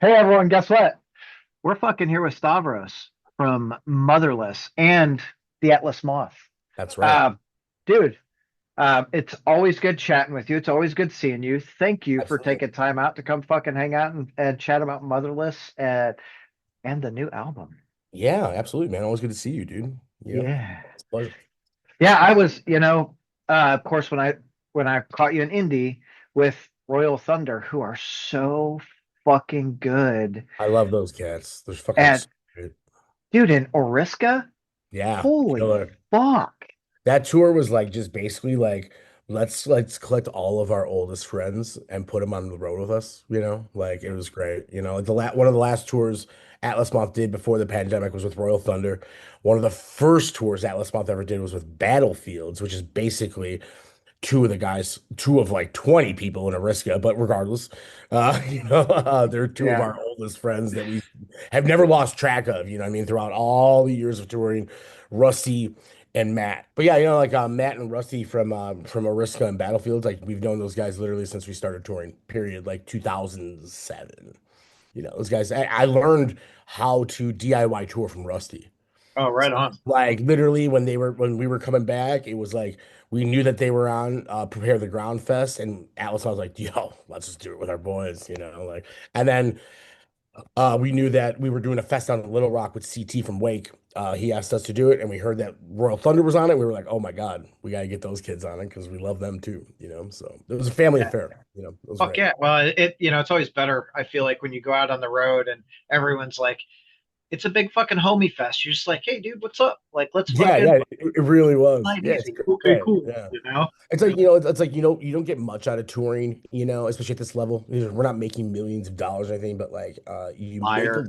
Hey everyone, guess what? We're fucking here with Stavros from Motherless and the Atlas Moth. That's right. Uh, Dude, it's always good chatting with you. It's always good seeing you. Thank you for Absolutely. taking time out to come fucking hang out and chat about Motherless and the new album. Yeah, absolutely, man. Always good to see you, dude. Yeah. It's a pleasure. Yeah, I was, of course, when I caught you in Indy with Royal Thunder, who are so fucking good. I love those cats. They're fucking And stupid. dude, in Oriska, Yeah, holy killer. fuck. That tour was like just basically like let's collect all of our oldest friends and put them on the road with us. Like it was great. Like one of the last tours Atlas Month did before the pandemic was with Royal Thunder. One of the first tours Atlas Month ever did was with Battlefields, which is basically two of like 20 people in Ariska, but regardless, they're two of Yeah. our oldest friends that we have never lost track of, what I mean, throughout all the years of touring, Rusty and Matt. But yeah, like Matt and Rusty from Ariska and Battlefields, like we've known those guys literally since we started touring, period, like 2007. Those guys, I learned how to DIY tour from Rusty. Oh, right So, on. like literally when we were coming back, it was like we knew that they were on Prepare the Ground Fest, and Atlas was like, "Yo, let's just do it with our boys," like. And then we knew that we were doing a fest on Little Rock with CT from Wake. He asked us to do it, and we heard that Royal Thunder was on it. We were like, "Oh my God, we got to get those kids on it because we love them too," So it was a family Yeah. affair. It was Fuck great. yeah. Well, it's always better, I feel like, when you go out on the road and everyone's like, it's a big fucking homie fest. You're just like, hey, dude, what's up? Like, let's Yeah, fucking yeah, it really was. night Yeah, it's easy. Okay, great. cool. Yeah. You know? It's like, it's like, you don't get much out of touring, especially at this level. We're not making millions of dollars or anything, but like you make Liar.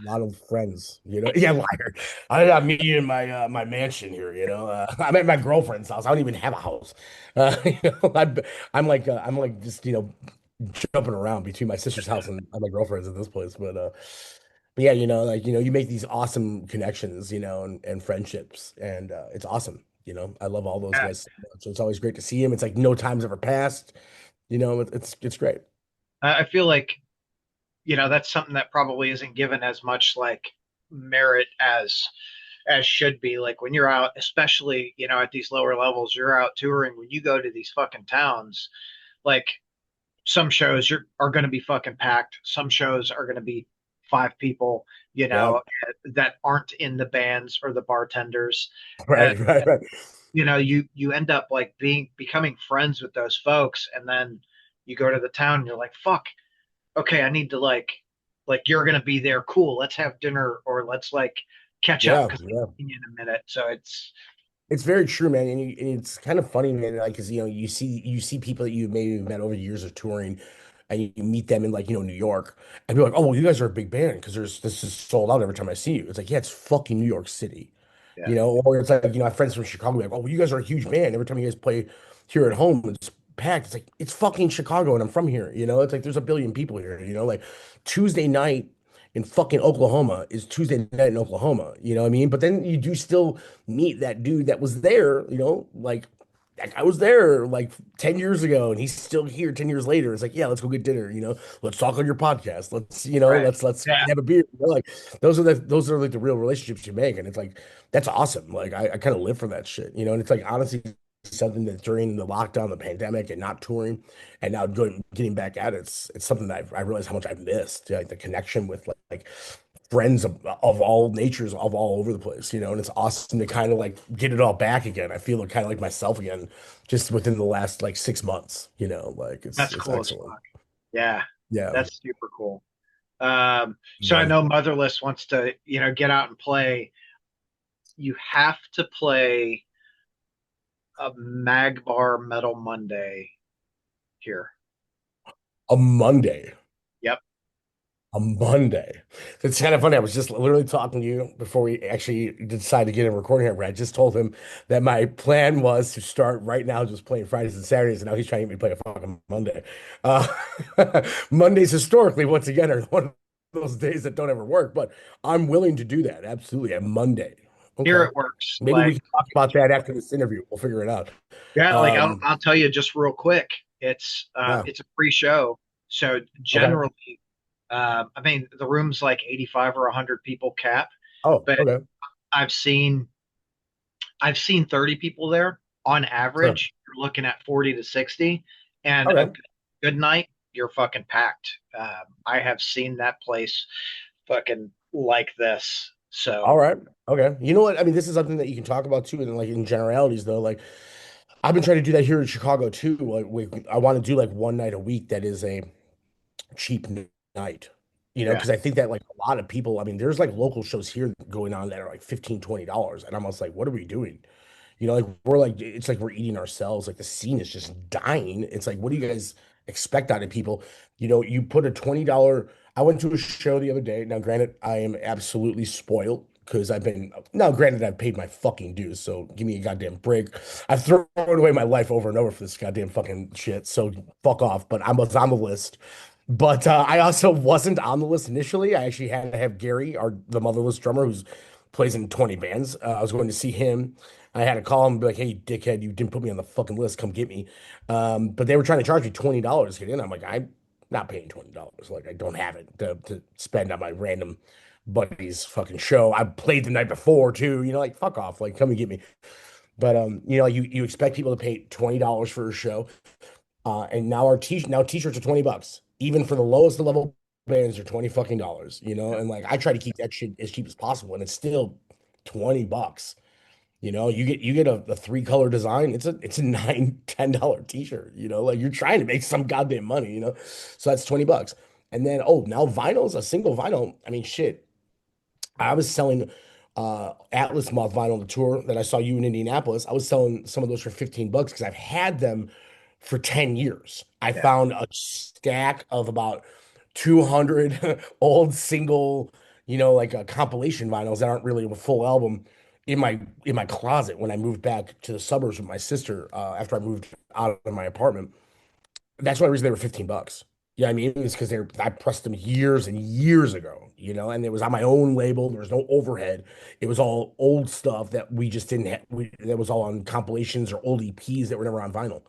a lot of friends, Yeah, liar. I got me in my mansion here, I'm at my girlfriend's house. I don't even have a house. I'm like just, jumping around between my sister's house and my girlfriend's at this place. But yeah, like, you make these awesome connections, and friendships, and it's awesome. I love all those Yeah. guys so much. So it's always great to see him. It's like no time's ever passed. It's great. I feel like, that's something that probably isn't given as much like merit as should be. Like when you're out, especially, at these lower levels, you're out touring, when you go to these fucking towns, like some shows are going to be fucking packed. Some shows are going to be five people, Yeah. that aren't in the bands or the bartenders. Uh, Right, right, right. you end up like becoming friends with those folks, and then you go to the town and you're like, fuck, okay, I need to like you're going to be there. Cool. Let's have dinner or let's like catch up Yeah, because yeah. in a minute. So it's It's very true, man, and it's kind of funny, man. Like, cause you see people that you maybe met over the years of touring, and you meet them in like New York, and be like, oh well, you guys are a big band because there's this is sold out every time I see you. It's like, yeah, it's fucking New York City, yeah, or it's like I have friends from Chicago, like, oh well, you guys are a huge band. Every time you guys play here at home, it's packed. It's like it's fucking Chicago, and I'm from here. It's like there's a billion people here. Like Tuesday night in fucking Oklahoma is Tuesday night in Oklahoma. You know what I mean? But then you do still meet that dude that was there, like that guy was there like 10 years ago and he's still here 10 years later. It's like, yeah, let's go get dinner, let's talk on your podcast. Let's, right, let's yeah, have a beer. Like those are like the real relationships you make. And it's like, that's awesome. Like I kind of live for that shit, and it's like honestly something that during the lockdown, the pandemic and not touring and now getting back at it, it's something that I realize how much I've missed, like the connection with like friends of all natures of all over the place, and it's awesome to kind of like get it all back again. I feel kind of like myself again just within the last like 6 months, like it's that's it's cool as excellent. fuck. Yeah, Yeah. that's super cool. So I Yeah. know Motherless wants to, get out and play. You have to play a Magbar Metal Monday here. A Monday. Yep. A Monday. It's kind of funny. I was just literally talking to you before we actually decided to get a recording here, where I just told him that my plan was to start right now just playing Fridays and Saturdays, and now he's trying to get me to play a fucking Monday. Uh, Mondays historically, once again, are one of those days that don't ever work, but I'm willing to do that. Absolutely. A Monday. Here Okay. it works. Maybe we Like, can talk about that after this interview. We'll figure it out. yeah, like Um, I'll tell you just real quick. yeah. It's a free show. So Okay. generally I mean, the room's like 85 or 100 people cap, Oh, but okay. I've seen I've seen 30 people there on Sure. average. You're looking at 40 to 60, and a Okay. good night, you're fucking packed. I have seen that place fucking like this. All So right. Okay. You know what? I mean, this is something that you can talk about too, and like in generalities though. Like I've been trying to do that here in Chicago too. Like I want to do like one night a week that is a cheap night. yeah, Because I think that like a lot of people, I mean, there's like local shows here going on that are like $15, $20. And I'm almost like, what are we doing? Like we're like it's like we're eating ourselves. Like the scene is just dying. It's like, what do you guys expect out of people? You put a $20. I went to a show the other day. Now, granted, I am absolutely spoiled because I've been now granted I've paid my fucking dues, so give me a goddamn break. I've thrown away my life over and over for this goddamn fucking shit. So fuck off. But I was on the list. But I also wasn't on the list initially. I actually had to have Gary, the Motherless drummer, who's plays in 20 bands. I was going to see him. I had to call him and be like, "Hey, dickhead, you didn't put me on the fucking list. Come get me." But they were trying to charge me $20 to get in. I'm like, I'm not paying $20. Like, I don't have it to spend on my random buddy's fucking show. I played the night before too. Like fuck off. Like, come and get me. But like you expect people to pay $20 for a show. And now now t-shirts are $20. Even for the lowest level bands are 20 fucking dollars, and like I try to keep that shit as cheap as possible, and it's still $20. You get a three-color design, it's a nine, $10 t-shirt, like you're trying to make some goddamn money, so that's $20. And then now vinyls, a single vinyl, I mean shit, I was selling Atlas Moth vinyl on the tour that I saw you in Indianapolis. I was selling some of those for $15 because I've had them for 10 years. I yeah, found a stack of about 200 old single, like compilation vinyls that aren't really a full album in my closet when I moved back to the suburbs with my sister after I moved out of my apartment. That's one reason they were $15. Yeah, I mean, it's because I pressed them years and years ago, and it was on my own label. There was no overhead. It was all old stuff that we just didn't have. That was all on compilations or old EPs that were never on vinyl.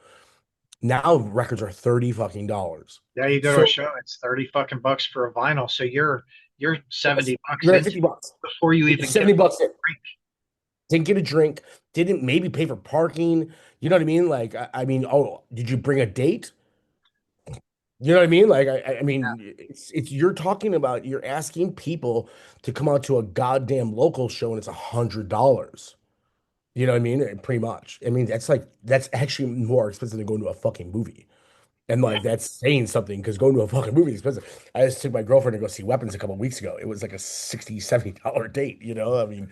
Now records are 30 fucking dollars. yeah. You go to a So show, it's 30 fucking bucks for a vinyl, so you're yes, 70 bucks you're at into it $50. before you It's even get a 70 bucks in. drink. Didn't get a drink, didn't maybe pay for parking. You know what I mean? Like, I mean, oh, did you bring a date? You know what I mean? Like, I mean, it's you're asking people to come out to a goddamn local show and it's $100. You know what I mean? Pretty much. I mean, that's actually more expensive than going to a fucking movie. And Yeah, like that's saying something because going to a fucking movie is expensive. I just took my girlfriend to go see Weapons a couple of weeks ago. It was like a 60, $70 date, I mean,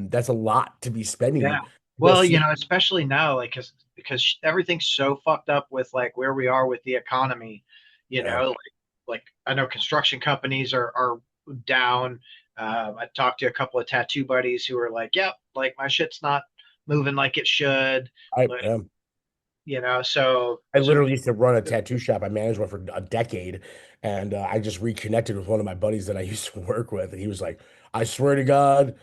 that's a lot to be yeah. spending to go Well, see. especially now, like, because everything's so fucked up with like where we are with the economy. Yeah. Like I know construction companies are down. I talked to a couple of tattoo buddies who are like, "Yep, like my shit's not moving like it should." I Like, um, so I so literally used to run a tattoo shop. I managed one for a decade, and I just reconnected with one of my buddies that I used to work with, and he was like, "I swear to God,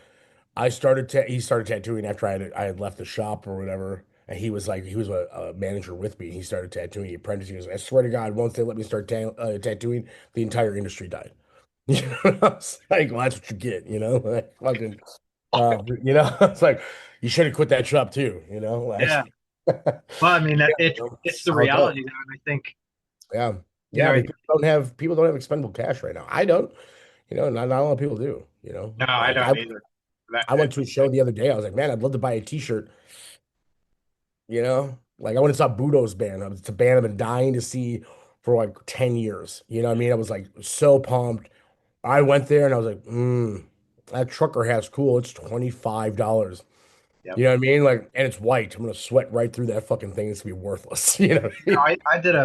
he started tattooing after I had left the shop or whatever." And he was like, he was a manager with me. He started tattooing. He apprenticed. He was like, "I swear to God, once they let me start tattooing, the entire industry died." I was like, "Well, that's what you get," like fucking, it's like you should have quit that shop too, yeah. like, Well, I mean, it's that's the how it goes. reality now, and I think Yeah. you Yeah. I know, mean, people don't have expendable cash right now. I don't, not a lot of people do, no, I like I, don't either. I went to a show the other day. I was like, man, I'd love to buy a t-shirt, like I went and saw Budo's band. It's a band I've been dying to see for like 10 years. You know what I mean? I was like so pumped. I went there and I was like, that trucker hat's cool. It's $25. Yep. You know what I mean? Like, and it's white. I'm gonna sweat right through that fucking thing. It's gonna be worthless. You know what I mean? I did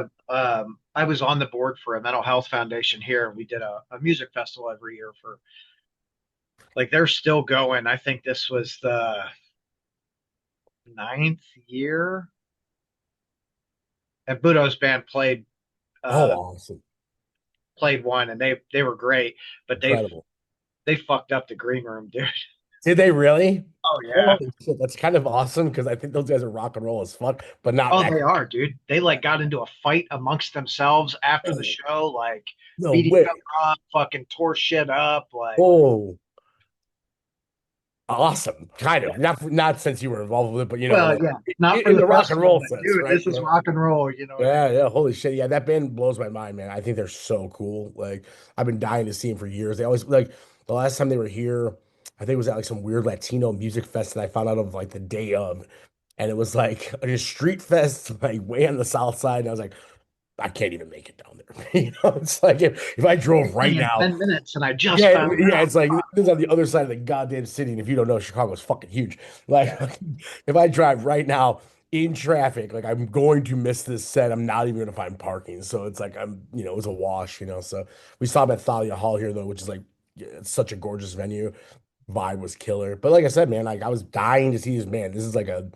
I was on the board for a mental health foundation here. We did a music festival every year for like they're still going. I think this was the ninth year. And Budo's band Oh, uh awesome. played one and they were great, but Incredible. they fucked up the green room, dude. Did they really? yeah. Holy shit, that's kind of awesome because I think those guys are rock and roll as fuck, but not Oh, that. they are, dude. They like got into a fight amongst themselves after the show, like No beat each way. other up, fucking tore shit up. Like, Oh, awesome. Kind yeah. of. Not since you were involved with it, but Well, like yeah, not for in the the rock and festival, roll but sense, dude, right? this is rock and roll. You know what I Yeah, mean? yeah. Holy shit. Yeah, that band blows my mind, man. I think they're so cool. Like, I've been dying to see them for years. They always like the last time they were here, I think it was at like some weird Latino music fest that I found out of like the day of. And it was like a street fest, like way on the south side. And I was like, I can't even make it down there. It's like if I drove right Thing in now, 10 minutes, and I just yeah, found yeah, out. it's like this is on the other side of the goddamn city. And if you don't know, Chicago's fucking huge. Like, Yeah. if I drive right now in traffic, like I'm going to miss this set. I'm not even gonna find parking. So it's like it's a wash. So we saw them at Thalia Hall here though, which is like yeah, it's such a gorgeous venue. Vibe was killer. But like I said, man, like I was dying to see this man. This is like a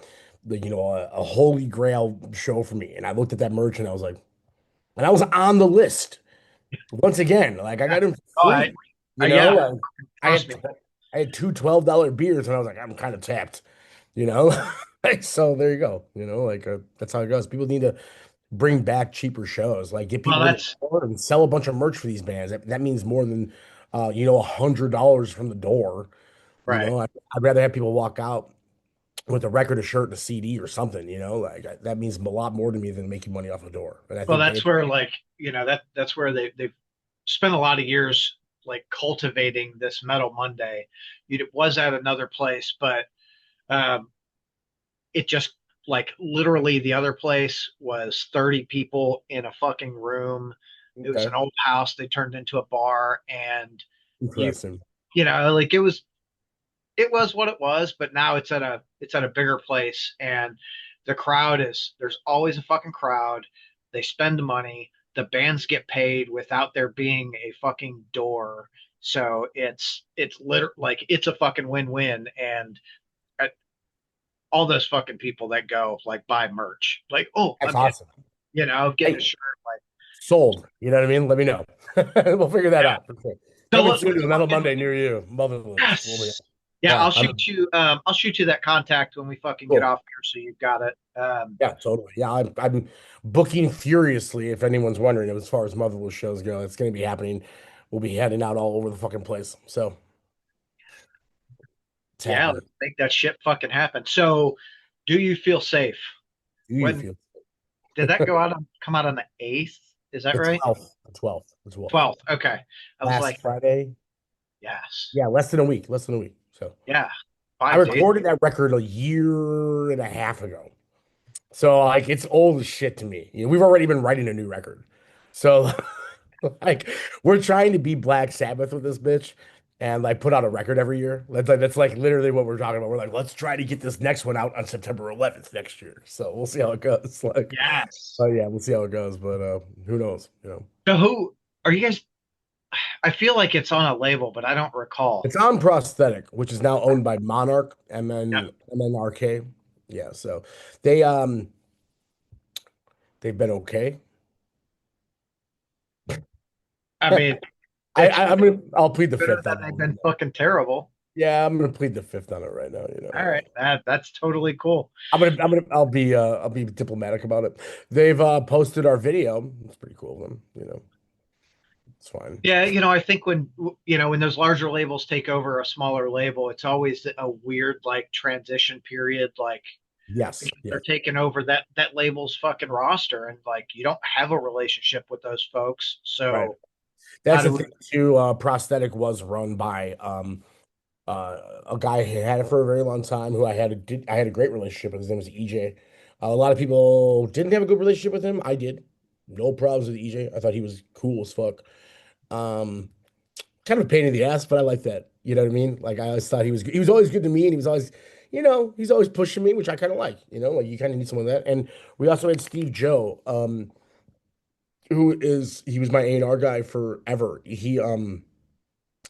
holy grail show for me. And I looked at that merch and I was like, and I was on the list. Once again, like I Yeah. got him Oh, free, yeah. like I Trust had me. I had two $12 beers and I was like, I'm kind of tapped, you know. Like, so there you go, like that's how it goes. People need to bring back cheaper shows, like get Well, people in the that's door and sell a bunch of merch for these bands. That means more than $100 from the door. right. I'd rather have people walk out with a record, a shirt, and a CD or something, like that means a lot more to me than making money off the door. And I Well, think that's where like that's where they've spent a lot of years like cultivating this Metal Monday. It was at another place, but um, it just like literally the other place was 30 people in a fucking room. It was okay, an old house they turned into a bar, and you interesting. like it was what it was, but now it's at a bigger place, and the crowd is there's always a fucking crowd. They spend the money, the bands get paid without there being a fucking door. So it's literally like it's a fucking win-win, and uh, all those fucking people that go like buy merch, like, oh, That's I'm getting awesome. getting a Hey, shirt, like, sold. You know what I mean? Let me know. We'll figure that yeah. out for sure. So Coming soon to let's a Metal fucking Monday near you. Motherless. yes. Yeah, Yeah, I'll shoot you that contact when we fucking get cool. off here, so you've got it. Yeah, totally. Yeah, I'm booking furiously. If anyone's wondering, as far as Motherless shows go, it's going to be happening. We'll be heading out all over the fucking place. So it's Yeah, let's happening. make that shit fucking happen. So, do you feel safe? Do you When feel did that come out on the 8th? Is that the right? 12th? The 12th. The 12th. 12th. Okay. I was Last like, Friday. yes. Yeah, less than a week. Less than a week. So Yeah. I 5 days. recorded that record a year and a half ago. So like it's old as shit to me. We've already been writing a new record. So like we're trying to be Black Sabbath with this bitch and like put out a record every year. That's like literally what we're talking about. We're like, let's try to get this next one out on September 11th next year. So we'll see how it goes. Like, Yes. oh yeah, we'll see how it goes. But who knows? So who are you guys? I feel like it's on a label, but I don't recall. It's on Prosthetic, which is now owned by Monarch, Yep. MNRK. Yeah, so they they've been okay. I mean, I, it's I I'm gonna I'll plead the better fifth than on that they've one. been fucking terrible. Yeah, I'm gonna plead the fifth on it right now. All right, that's totally cool. I'll be diplomatic about it. They've posted our video. It's pretty cool of them. It's fine. Yeah, I think when those larger labels take over a smaller label, it's always a weird like transition period, like Yes, because they're yes, taking over that label's fucking roster, and like you don't have a relationship with those folks. right. So how That's the do we? thing too. Prosthetic was run by a guy who had it for a very long time, who I had a great relationship with. His name was EJ. A lot of people didn't have a good relationship with him. I did. No problems with EJ. I thought he was cool as fuck. Um, Kind of a pain in the ass, but I like that. You know what I mean? Like I always thought he was always good to me, and he was always, he's always pushing me, which I kind of like. Like you kind of need someone like that. And we also had Steve Joe, he was my A&R guy forever.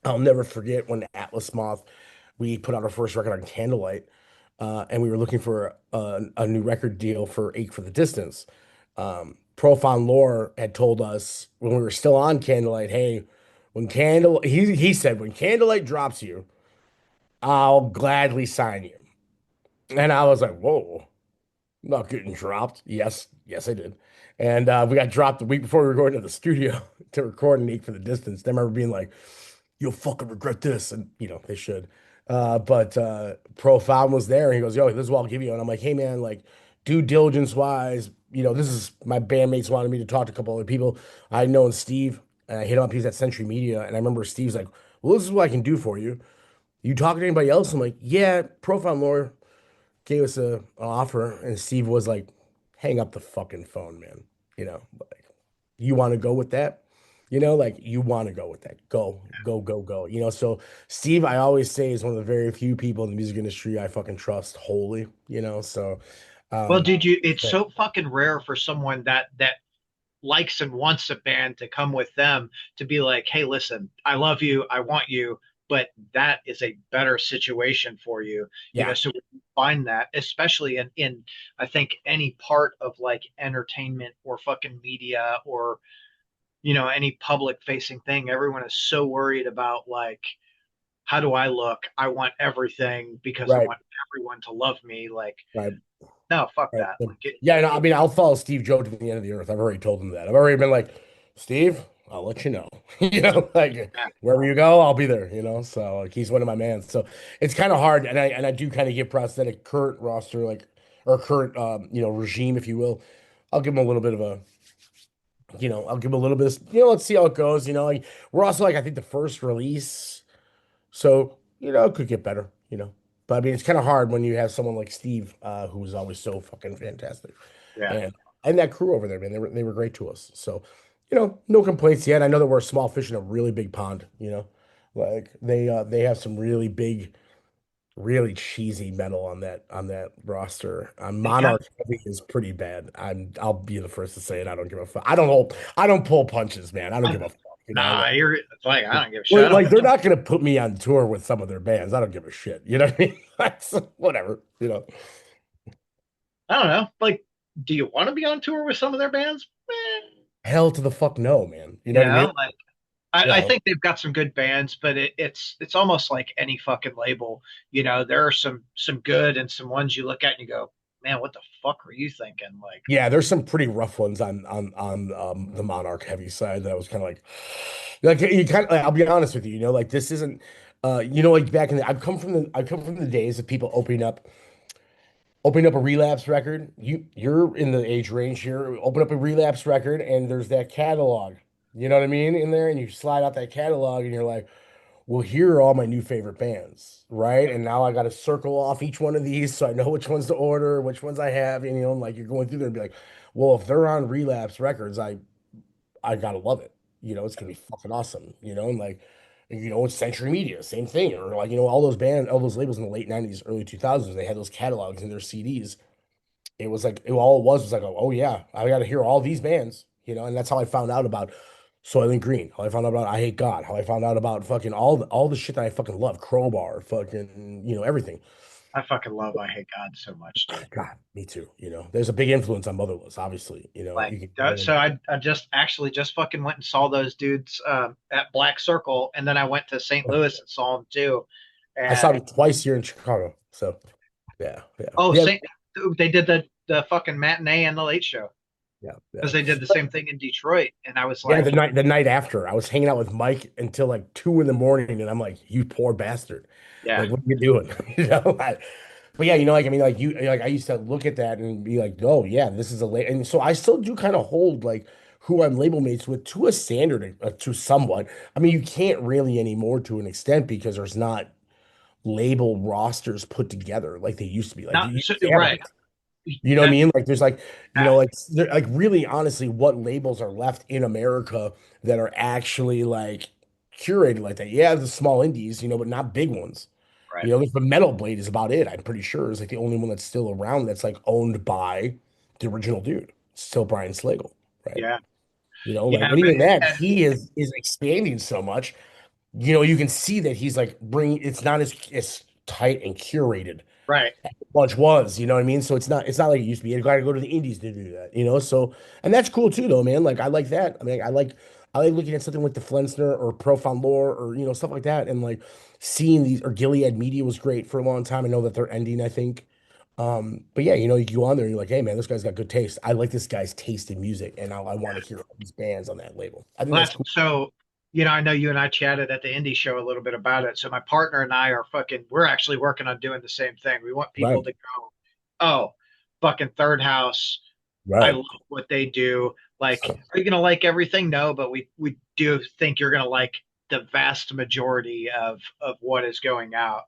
I'll never forget when Atlas Moth, we put out our first record on Candlelight, and we were looking for a new record deal for Ache for the Distance. Profon Lore had told us when we were still on Candlelight, hey, he said, when Candlelight drops you, I'll gladly sign you. And I was like, whoa, I'm not getting dropped. Yes, yes, I did. And we got dropped the week before we were going to the studio to record and Eat for the Distance. I remember being like, you'll fucking regret this. And, they should. But Profound was there and he goes, yo, this is what I'll give you. And I'm like, hey, man, like, due diligence wise, this is my bandmates wanted me to talk to a couple other people. I know Steve, and I hit him up. He's at Century Media. And I remember Steve's like, well, this is what I can do for you. You talking to anybody else? I'm like, yeah, Profound Lore gave us an offer, and Steve was like, "Hang up the fucking phone, man. Like, you want to go with that? Like you want to go with that? Go, go, go, go. So Steve, I always say, is one of the very few people in the music industry I fucking trust wholly. So Well, um, dude, it's so fucking rare for someone that likes and wants a band to come with them to be like, hey, listen, I love you, I want you, but that is a better situation for you, yeah, so when you find that, especially in I think any part of like entertainment or fucking media or any public facing thing, everyone is so worried about like, how do I look? I want everything because I right, want everyone to love me. Like, right. no, fuck Right. that. Like Yeah, no, I mean, I'll follow Steve Joe to the end of the earth. I've already told him that. I've already been like, Steve, I'll let you know. Like yeah, wherever you go, I'll be there. So like he's one of my mans. So it's kind of hard, and I do kind of give prosthetic current roster, like, or current regime, if you will. I'll give him a little bit of a, I'll give him a little bit of, let's see how it goes. Like, we're also like, I think the first release. So, it could get better. But I mean, it's kind of hard when you have someone like Steve, who was always so fucking fantastic. yeah. And that crew over there, man, they were great to us. So, no complaints yet. I know that we're a small fish in a really big pond. Like they have some really big, really cheesy metal on that roster. They got Monarch Heavy is pretty bad. I'll be the first to say it. I don't give a fuck. I don't pull punches, man. I don't give a fuck. nah. You're it's like I don't give a shit. I Well, don't. like they're not gonna put me on tour with some of their bands. I don't give a shit. You know what I mean? That's whatever. I don't know. Like, do you want to be on tour with some of their bands? Hell to the fuck no, man. You know what I mean? Like You I know, think they've got some good bands, but it's almost like any fucking label. There are some good and some ones you look at and you go, man, what the fuck were you thinking? Like, yeah, there's some pretty rough ones on the Monarch Heavy side that I was kind of like you kind of. I'll be honest with you. Like this isn't. Like back in the, I've come from the days of people opening up a relapse record. You're in the age range here. Open up a relapse record, and there's that catalog. You know what I mean in there, and you slide out that catalog, and you're like, well, here are all my new favorite bands, right? And now I got to circle off each one of these so I know which ones to order, which ones I have, and like you're going through there and be like, well, if they're on Relapse Records, I gotta love it. It's gonna be fucking awesome. And like, it's Century Media, same thing, or like all those bands, all those labels in the late '90s, early 2000s, they had those catalogs in their CDs. It was like all it was like, oh yeah, I got to hear all these bands. And that's how I found out about Soylent Green, how I found out about I Hate God, how I found out about fucking all the shit that I fucking love, Crowbar, fucking everything. I fucking love I Hate God so much, dude. God, me too. There's a big influence on Motherless, obviously. Like, You can so I just actually just fucking went and saw those dudes at Black Circle, and then I went to St. Louis and saw them too. I saw And them twice here in Chicago, so yeah, yeah, oh, yeah, they did the fucking matinee and the late show yeah, yeah. because they did the same thing in Detroit, and I was Yeah, like, the night after, I was hanging out with Mike until like 2 in the morning, and I'm like, "You poor bastard! yeah, Like, what are you doing?" But yeah, like I mean, like like I used to look at that and be like, "Oh yeah, this is a late." And so I still do kind of hold like who I'm label mates with to a standard, to somewhat. I mean, you can't really anymore to an extent because there's not label rosters put together like they used to be. Like not you so, used to have right. like what I That mean? Like there's like, uh, like really honestly, what labels are left in America that are actually like curated like that? Yeah, the small indies, but not big ones. right, Like the Metal Blade is about it. I'm pretty sure is like the only one that's still around that's like owned by the original dude. Still Brian Slagle, right? yeah, Like, yeah, and but even that, and, he is expanding so much. You can see that he's like bringing it's not as tight and curated right. bunch was, you know what I mean? So it's not like it used to be. You gotta go to the indies to do that. So and that's cool too though, man. Like I like that. I mean, I like looking at something like the Flensner or Profound Lore or stuff like that and like seeing these or Gilead Media was great for a long time. I know that they're ending, I think. But yeah, you know, you go on there and you're like, hey man, this guy's got good taste. I like this guy's taste in music, and I want to hear all these bands on that label. I think Well, that's that's cool. so, I know you and I chatted at the indie show a little bit about it. So my partner and I are we're actually working on doing the same thing. We want people Right. to go, oh, fucking Third House. I Right. love what they do. Like, are you gonna like everything? No, but we do think you're gonna like the vast majority of what is going out.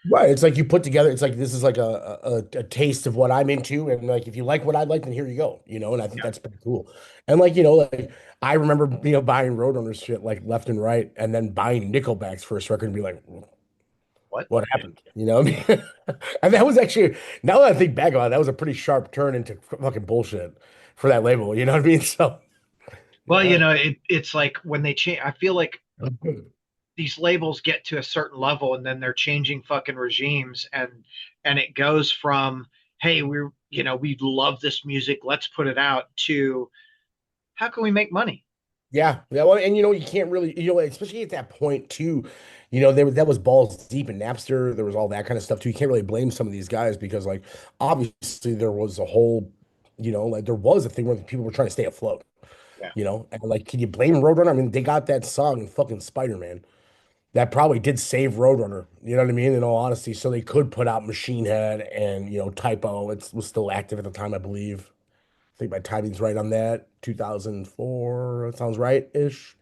Right. It's like you put together, it's like this is like a taste of what I'm into. And like if you like what I like, then here you go, you know, and I think Yeah. that's pretty cool. And like, you know, like I remember, you know, buying Roadrunners shit like left and right, and then buying Nickelback's first record and be like, What? what happened? You know what I mean? And that was actually, now that I think back on it, that was a pretty sharp turn into fucking bullshit for that label. You know what I mean? So, Well, yeah. it's like when they change. I feel like these labels get to a certain level and then they're changing fucking regimes, and it goes from, hey, we love this music, let's put it out, to how can we make money? Yeah, yeah. Well, and you know, you can't really, you know, especially at that point too, you know, that was balls deep in Napster. There was all that kind of stuff too. You can't really blame some of these guys because, like, obviously there was a whole, you know, like there was a thing where people were trying to stay afloat. Yeah. You know, and like, can you blame Roadrunner? I mean, they got that song in fucking Spider-Man that probably did save Roadrunner. You know what I mean? In all honesty, so they could put out Machine Head and you know Typo. It was still active at the time, I believe. I think my timing's right on that. 2004, that sounds right-ish.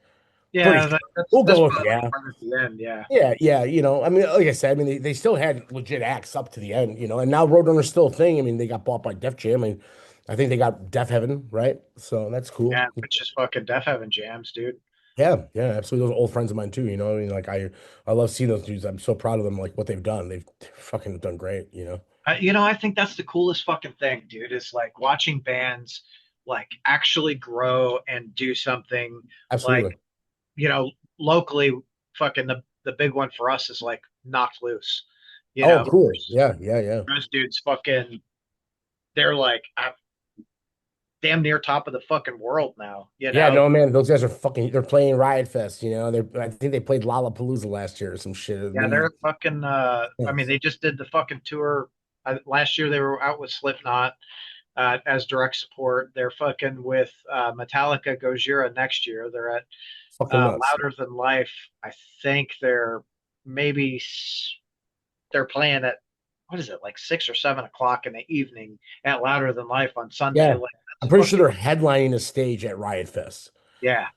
Pretty Yeah, sure. that's We'll that's go with probably yeah. right at the end. Yeah. Yeah, yeah, you know, I mean, like I said, I mean, they still had legit acts up to the end, you know, and now Roadrunner's still a thing. I mean, they got bought by Def Jam, and I think they got Def Heaven, right? So that's cool. Yeah, which is fucking Death Heaven jams, dude. Yeah, yeah, absolutely. Those are old friends of mine too, you know. I mean, like I love seeing those dudes. I'm so proud of them, like what they've done. They've fucking done great, you know. I think that's the coolest fucking thing, dude, is like watching bands like actually grow and do something. Like, Absolutely. you know, locally, fucking the big one for us is like Knocked Loose. You Oh, know, cool. Yeah, yeah, yeah. those dudes fucking, they're like damn near top of the fucking world now. Yeah, no, man, those guys are fucking. They're playing Riot Fest, you know. I think they played Lollapalooza last year or some shit. Yeah, Maybe. they're fucking. I mean, they just did the fucking tour. Last year they were out with Slipknot as direct support. They're fucking with Metallica Gojira next year. They're at Fucking nuts. Louder Than Life. I think maybe they're playing at, what is it, like 6 or 7 o'clock in the evening at Louder Than Life on Sunday. Yeah, Like, I'm that's pretty sure fucking, they're headlining a stage at Riot Fest. yeah.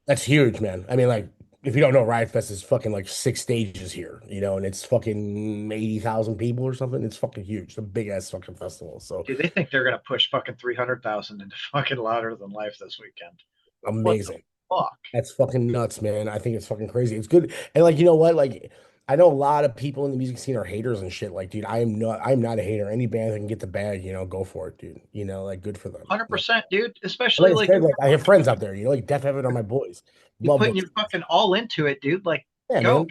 That's huge, man. I mean, like, if you don't know, Riot Fest is fucking like 6 stages here, you know, and it's fucking 80,000 people or something. It's fucking huge. It's a big ass fucking festival. So Dude, they think they're gonna push fucking 300,000 into fucking Louder Than Life this weekend. What the amazing. fuck? That's fucking nuts, man. I think it's fucking crazy. It's good. And like, you know what? Like, I know a lot of people in the music scene are haters and shit. Like, dude, I'm not a hater. Any band that can get the bag, you know, go for it, dude. You know, like good for them. You know? 100%, dude. Like Especially I like said, like I have friends out there, you know, like Death Heaven are my boys. you Love putting those. your fucking all into it, dude. Like, Yeah, go. man.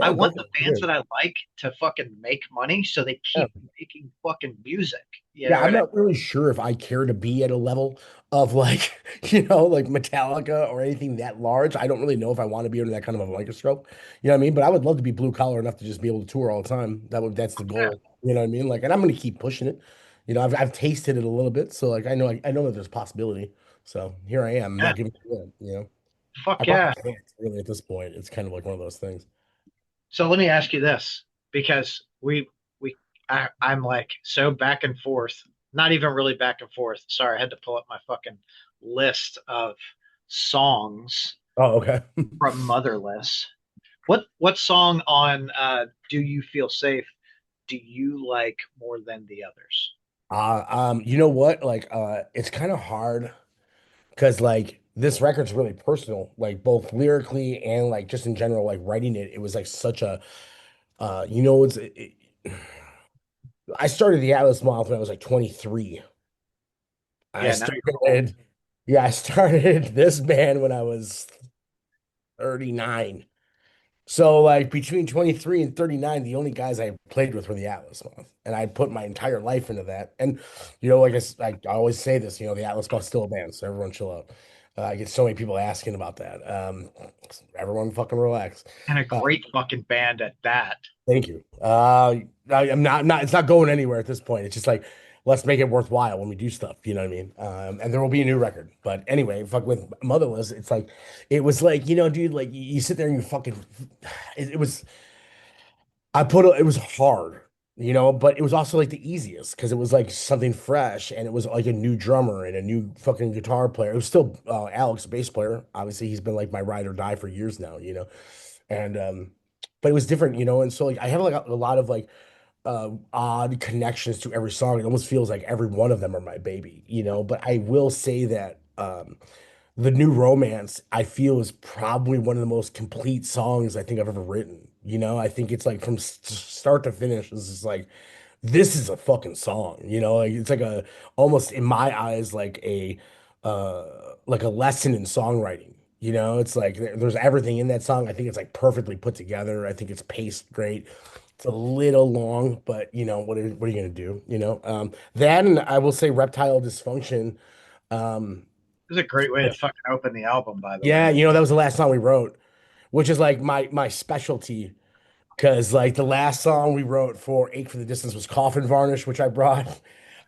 I Yeah, go want for the it. bands that I like to fucking make money so they Yeah. keep making fucking music. You Yeah, know I'm what I not really sure if I care to be at a level of like, you know, like Metallica or anything that large. I don't really know if I want to be under that kind of a microscope. You know what I mean? But I would love to be blue collar enough to just be able to tour all the time. That's the mean? goal. You know what I mean? Like, and I'm going to keep pushing it. You know, I've tasted it a little bit, so like I know that there's possibility. So here I am, Yeah. not giving it up, you know. I Fuck probably yeah. can't really at this point. It's kind of like one of those things. So let me ask you this, because I'm like so back and forth, not even really back and forth. Sorry, I had to pull up my fucking list of songs Oh, okay. from Motherless. What song on Do You Feel Safe do you like more than the others? You know what? Like, it's kind of hard because like this record's really personal, like both lyrically and like just in general, like writing it, it was like such a, you know, I started the Atlas Moth when I was like 23. I Yeah, now you're old. started, yeah, I started this band when I was 39. So like between 23 and 39, the only guys I played with were the Atlas Moth. And I put my entire life into that. And you know, like I always say this, you know, the Atlas Moth's still a band, so everyone chill out. I get so many people asking about that. Everyone fucking relax. And a Uh, great fucking band at that. Thank you. I'm not, it's not going anywhere at this point. It's just like, let's make it worthwhile when we do stuff. You know what I mean? And there will be a new record. But anyway, fuck with Motherless, it's like, it was like, dude, like you sit there and you fucking, it was, it was hard, but it was also like the easiest because it was like something fresh and it was like a new drummer and a new fucking guitar player. It was still Alex, bass player. Obviously, he's been like my ride or die for years now. And but it was different, and so like I have like a lot of like odd connections to every song. It almost feels like every one of them are my baby. But I will say that the new Romance, I feel, is probably one of the most complete songs I think I've ever written. I think it's like from start to finish, it's just like this is a fucking song. Like it's like a almost in my eyes uh like a lesson in songwriting. It's like there's everything in that song. I think it's like perfectly put together. I think it's paced great. It's a little long, but what are you gonna do? That and I will say Reptile Dysfunction. Um, It was a great way to fucking open the album, by the yeah, way. that was the last song we wrote, which is like my specialty. Because like the last song we wrote for Ache for the Distance was Coffin Varnish, which I brought.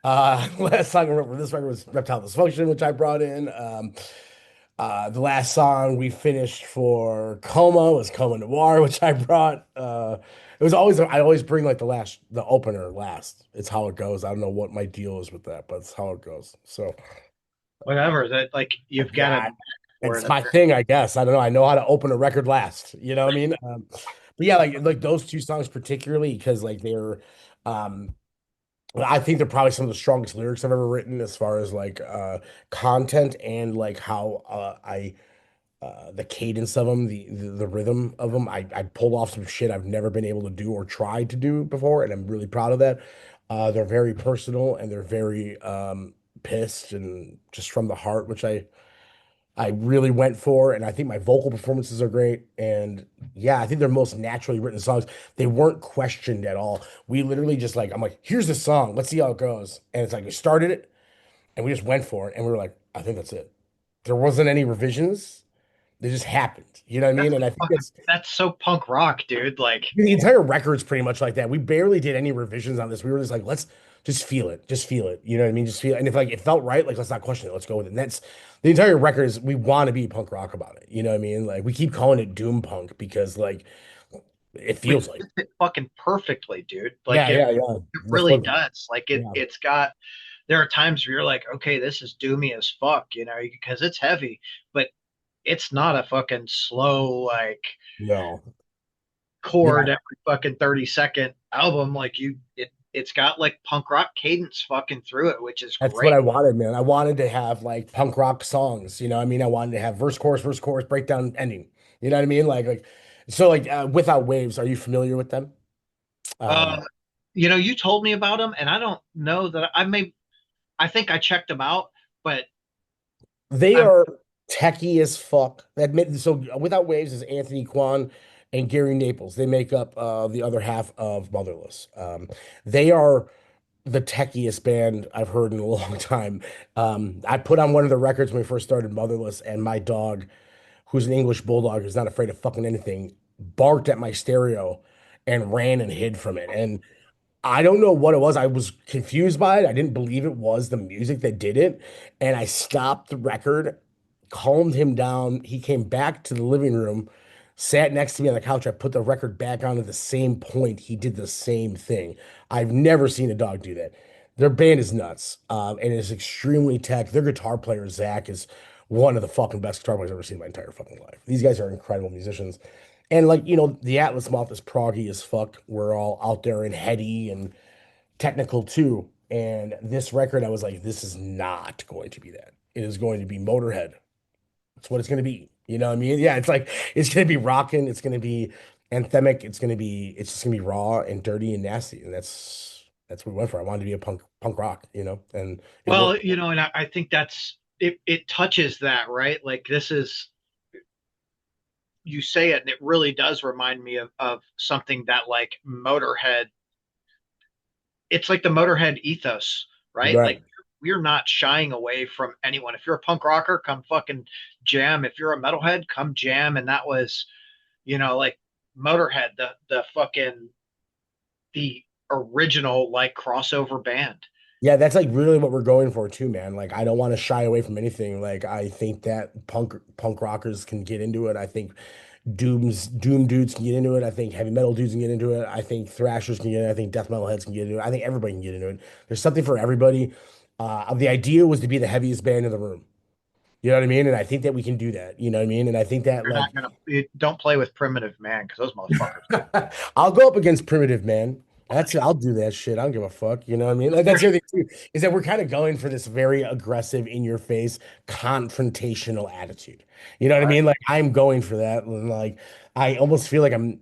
Last song I wrote for this record was Reptile Dysfunction, which I brought in. The last song we finished for Coma was Coma Noir, which I brought. It was always I always bring like the opener last. It's how it goes. I don't know what my deal is with that, but it's how it goes. So Whatever. That like you've got a yeah, knack for it it's my apparently. thing, I guess. I don't know. I know how to open a record last. You know what I mean? But yeah, like those two songs particularly because like they're, um, I think they're probably some of the strongest lyrics I've ever written as far as like content and like how I the cadence of them, the rhythm of them. I pulled off some shit I've never been able to do or tried to do before, and I'm really proud of that. They're very personal and they're very pissed and just from the heart, which I really went for, and I think my vocal performances are great. And yeah, I think they're most naturally written songs. They weren't questioned at all. We literally just like, I'm like, here's the song, let's see how it goes. And it's like we started it and we just went for it, and we were like, I think that's it. There wasn't any revisions. They just happened. You know what I mean? That's And I think fucking that's so punk rock, dude. Like the entire record's pretty much like that. We barely did any revisions on this. We were just like, let's just feel it. Just feel it. You know what I mean? Just feel it. And if like it felt right, like let's not question it. Let's go with it. And that's the entire record is we want to be punk rock about it. You know what I mean? Like we keep calling it doom punk because like it we feels like did it fucking perfectly, dude. Like yeah, it yeah, yeah. it That's really what does. Like yeah. it's got there are times where you're like, okay, this is doomy as fuck, because it's heavy, but it's not a fucking slow like No. chord Yeah. every fucking 30-second album. Like it's got like punk rock cadence fucking through it, which is That's what great. I wanted, man. I wanted to have like punk rock songs, I mean? I wanted to have verse, chorus, breakdown, ending. You know what I mean? Like so like Without Waves, are you familiar with them? Uh, Um you told me about them, and I don't know that I think I checked them out, but They I'm are techie as fuck. So Without Waves is Anthony Kwan and Gary Naples. They make up the other half of Motherless. They are the techiest band I've heard in a long time. I put on one of the records when we first started Motherless, and my dog, who's an English bulldog, who's not afraid of fucking anything, barked at my stereo and ran and hid from it. And I don't know what it was. I was confused by it. I didn't believe it was the music that did it. And I stopped the record, calmed him down. He came back to the living room, sat next to me on the couch. I put the record back on at the same point. He did the same thing. I've never seen a dog do that. Their band is nuts, and it's extremely tech. Their guitar player, Zach, is one of the fucking best guitar players I've ever seen in my entire fucking life. These guys are incredible musicians. And like, the Atlas Moth is proggy as fuck. We're all out there and heady and technical too. And this record, I was like, this is not going to be that. It is going to be Motorhead. That's what it's going to be. You know what I mean? Yeah, it's like it's going to be rocking. It's going to be anthemic. It's just going to be raw and dirty and nasty. And that's what we went for. I wanted to be a punk rock, and it well, worked. and I think that's it touches that, right? Like this is you say it and it really does remind me of something that it's like the Motorhead ethos, right? Right. Like we're not shying away from anyone. If you're a punk rocker, come fucking jam. If you're a metalhead, come jam. And that was, like Motorhead, the fucking the original like crossover band. Yeah, that's like really what we're going for too, man. Like I don't want to shy away from anything. Like I think that punk rockers can get into it. I think doom dudes can get into it. I think heavy metal dudes can get into it. I think thrashers can get into it. I think death metal heads can get into it. I think everybody can get into it. There's something for everybody. The idea was to be the heaviest band in the room. You know what I mean? And I think that we can do that. You know what I mean? And I think that You're not like gonna you don't play with Primitive Man because those motherfuckers. I'll go up against Primitive Man. That's it. I'll do that shit. I don't give a fuck. You know what I mean? Like that's the other thing too, is that we're kind of going for this very aggressive, in your face, confrontational attitude. You know what I Right. mean? Like I'm going for that. And like I feel like I'm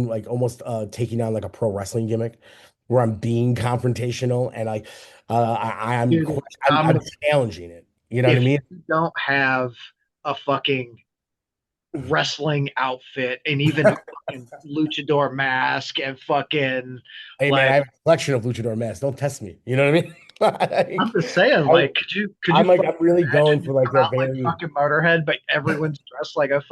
like almost taking on like a pro wrestling gimmick where I'm being confrontational and like Dude, I'm challenging it. You know what I if mean? you don't have a fucking wrestling outfit and even fucking luchador mask and fucking Hey man, I like have a collection of luchador masks. Don't test me. You know what I mean? I'm Like, just saying, I, like, could you I'm fucking really going imagine for you like come that out like very fucking Motorhead, but everyone's dressed like a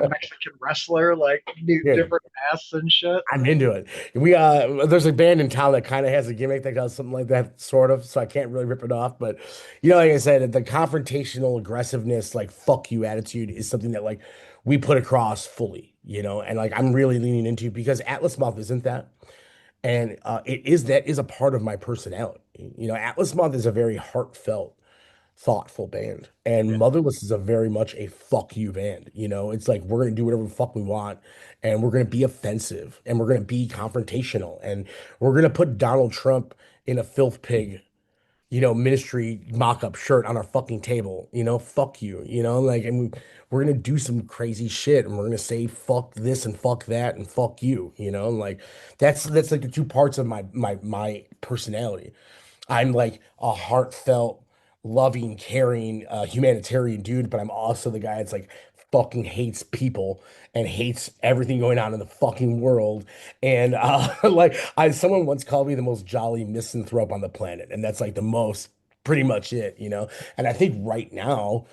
Mexican wrestler, like new yeah. different masks and shit. I'm into it. There's a band in town that kind of has a gimmick that does something like that, sort of. So I can't really rip it off, but like I said, the confrontational aggressiveness, like fuck you attitude, is something that like we put across fully, and like I'm really leaning into because Atlas Moth isn't that, and that is a part of my personality. Atlas Moth is a very heartfelt, thoughtful band. And Yeah. Motherless is a very much a fuck you band. It's like we're gonna do whatever the fuck we want, and we're gonna be offensive, and we're gonna be confrontational, and we're gonna put Donald Trump in a filth pig, ministry mock-up shirt on our fucking table. Fuck you, like, and we're gonna do some crazy shit, and we're gonna say fuck this and fuck that and fuck you, and like that's like the two parts of my personality. I'm like a heartfelt, loving, caring, humanitarian dude, but I'm also the guy that's like fucking hates people and hates everything going on in the fucking world. And like someone once called me the most jolly misanthrope on the planet, and that's like the most pretty much it. And I think right now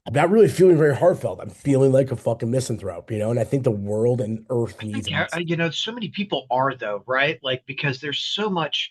I'm not really feeling very heartfelt. I'm feeling like a fucking misanthrope, and I think the world and Earth I needs think a misanthrope. so many people are though, right? Like because there's so much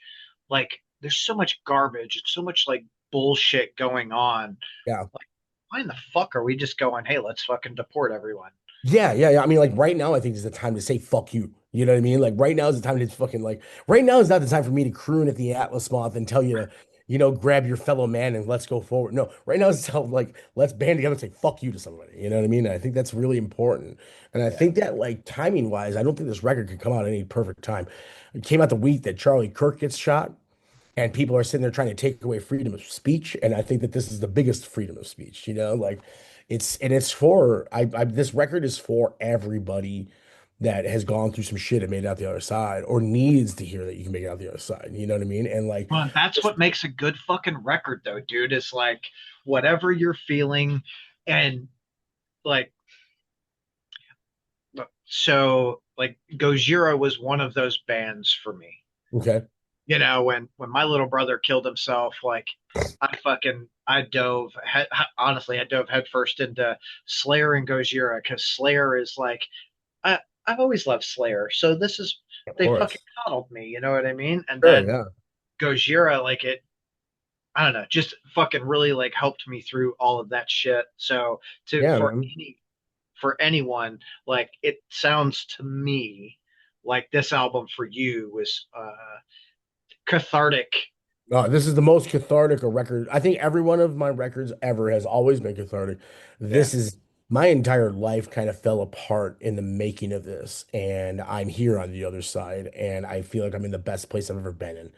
garbage and so much like bullshit going on. Yeah. Like, why in the fuck are we just going, hey, let's fucking deport everyone? Yeah, yeah, yeah. I mean, like right now, I think is the time to say fuck you. You know what I mean? Like right now is the time to fucking like right now is not the time for me to croon at the Atlas Moth and tell you to, grab your fellow man and let's go forward. No, right now is tell like let's band together and say fuck you to somebody. You know what I mean? And I think that's really important. And I Yeah. think that like timing wise, I don't think this record could come out at any perfect time. It came out the week that Charlie Kirk gets shot and people are sitting there trying to take away freedom of speech. And I think that this is the biggest freedom of speech, like it's for this record is for everybody that has gone through some shit and made it out the other side or needs to hear that you can make it out the other side. You know what I mean? And like, Well, that's what makes a good fucking record though, dude, is like whatever you're feeling and like so like Gojira was one of those bands for me. okay, When my little brother killed himself, like honestly, I dove headfirst into Slayer and Gojira because Slayer is like I I've always loved Slayer, so this is of they fucking course. coddled me, you know what I mean? And Sure, then yeah. Gojira, like I don't know, just fucking really like helped me through all of that shit. So to Yeah, man. for anyone, like it sounds to me like this album for you was cathartic. This is the most cathartic a record. I think every one of my records ever has always been cathartic. Yeah. This is my entire life kind of fell apart in the making of this, and I'm here on the other side, and I feel like I'm in the best place I've ever been in.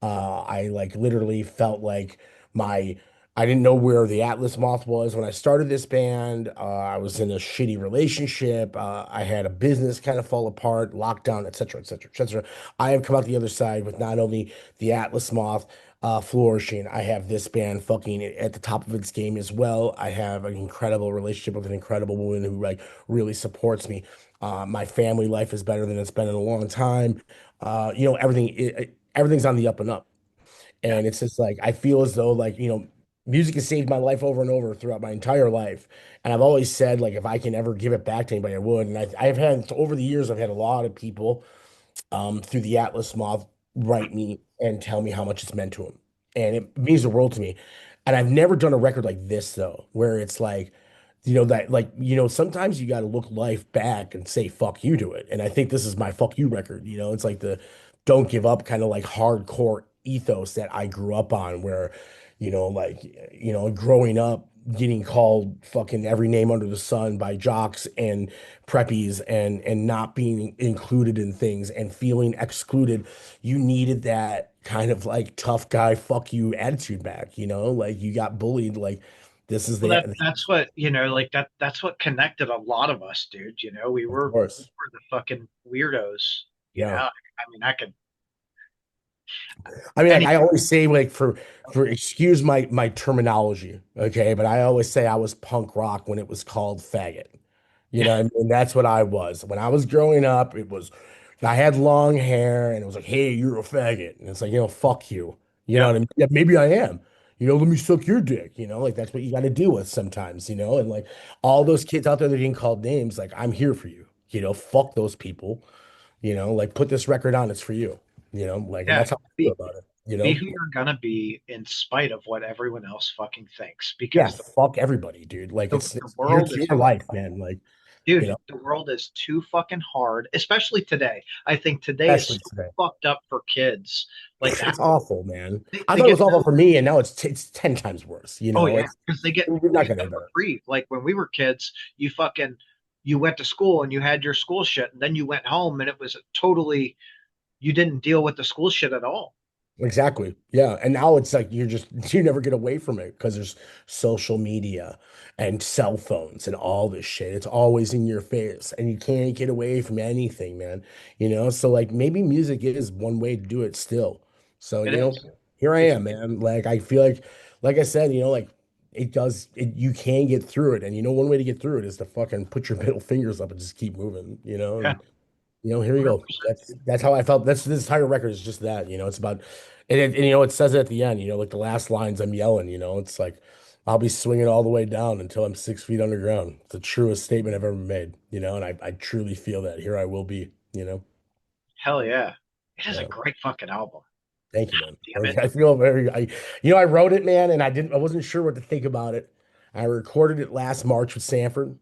I like literally felt like my I didn't know where the Atlas Moth was when I started this band. I was in a shitty relationship. I had a business kind of fall apart, lockdown, et cetera, et cetera, et cetera. I have come out the other side with not only the Atlas Moth flourishing, I have this band fucking at the top of its game as well. I have an incredible relationship with an incredible woman who like really supports me. My family life is better than it's been in a long time. Everything's on the up and up. Yeah. And it's just like I feel as though like, music has saved my life over and over throughout my entire life. And I've always said like if I can ever give it back to anybody, I would. And I've had over the years, I've had a lot of people through the Atlas Moth write me and tell me how much it's meant to them. And it means the world to me. And I've never done a record like this though, where it's like, that like, sometimes you got to look life back and say fuck you to it. And I think this is my fuck you record. It's like the don't give up kind of like hardcore ethos that I grew up on, where, like, growing up getting called fucking every name under the sun by jocks and preppies and not being included in things and feeling excluded. You needed that kind of like tough guy fuck you attitude back, like you got bullied, like this is Well, the that's what, like that's what connected a lot of us, dude. We of we course. were the fucking weirdos, Yeah. I mean, I could I mean, like any I always say, like for excuse my terminology, okay, but I always say I was punk rock when it was called faggot. And that's what I was. When I was growing up, it was I had long hair and it was like, hey, you're a faggot. And it's like, fuck you. You know Yep, what I mean? Yeah, maybe I am. Let me suck your dick, like that's what you got to deal with sometimes, and like all those kids out there that are getting called names, like I'm here for you, fuck those people, like put this record on, it's for you, like, and yeah. that's how I feel Be about it, be who you're gonna be in spite of what everyone else fucking thinks, Yeah, because fuck everybody, dude. Like the it's world is your life, man. Like, you dude, know, the world is too fucking hard, especially today. I think today is especially so today. fucked up for kids. Like how It's awful, man. I they thought it get was awful for me, and now it's 10 times worse. oh yeah, It's because we're they not get gonna a get better. reprieve. Like when we were kids, you went to school and you had your school shit, and then you went home and it was totally you didn't deal with the school shit at all. Exactly. Yeah. And now it's like you never get away from it because there's social media and cell phones and all this shit. It's always in your face and you can't get away from anything, man. So like maybe music is one way to do it still. So, It is. here I It's am, man. Like I feel like I said, like you can get through it. And one way to get through it is to fucking put your middle fingers up and just keep moving, yeah, and here you go. 100%. That's how I felt. That's this entire record is just that. It's about, and it says it at the end. Like the last lines, I'm yelling. It's like I'll be swinging all the way down until I'm 6 feet underground. It's the truest statement I've ever made. And I truly feel that here I will be. Hell yeah. It is a Yeah. great fucking album. Thank you, man. Damn it. I feel very. I wrote it, man, and I wasn't sure what to think about it. I recorded it last March with Sanford.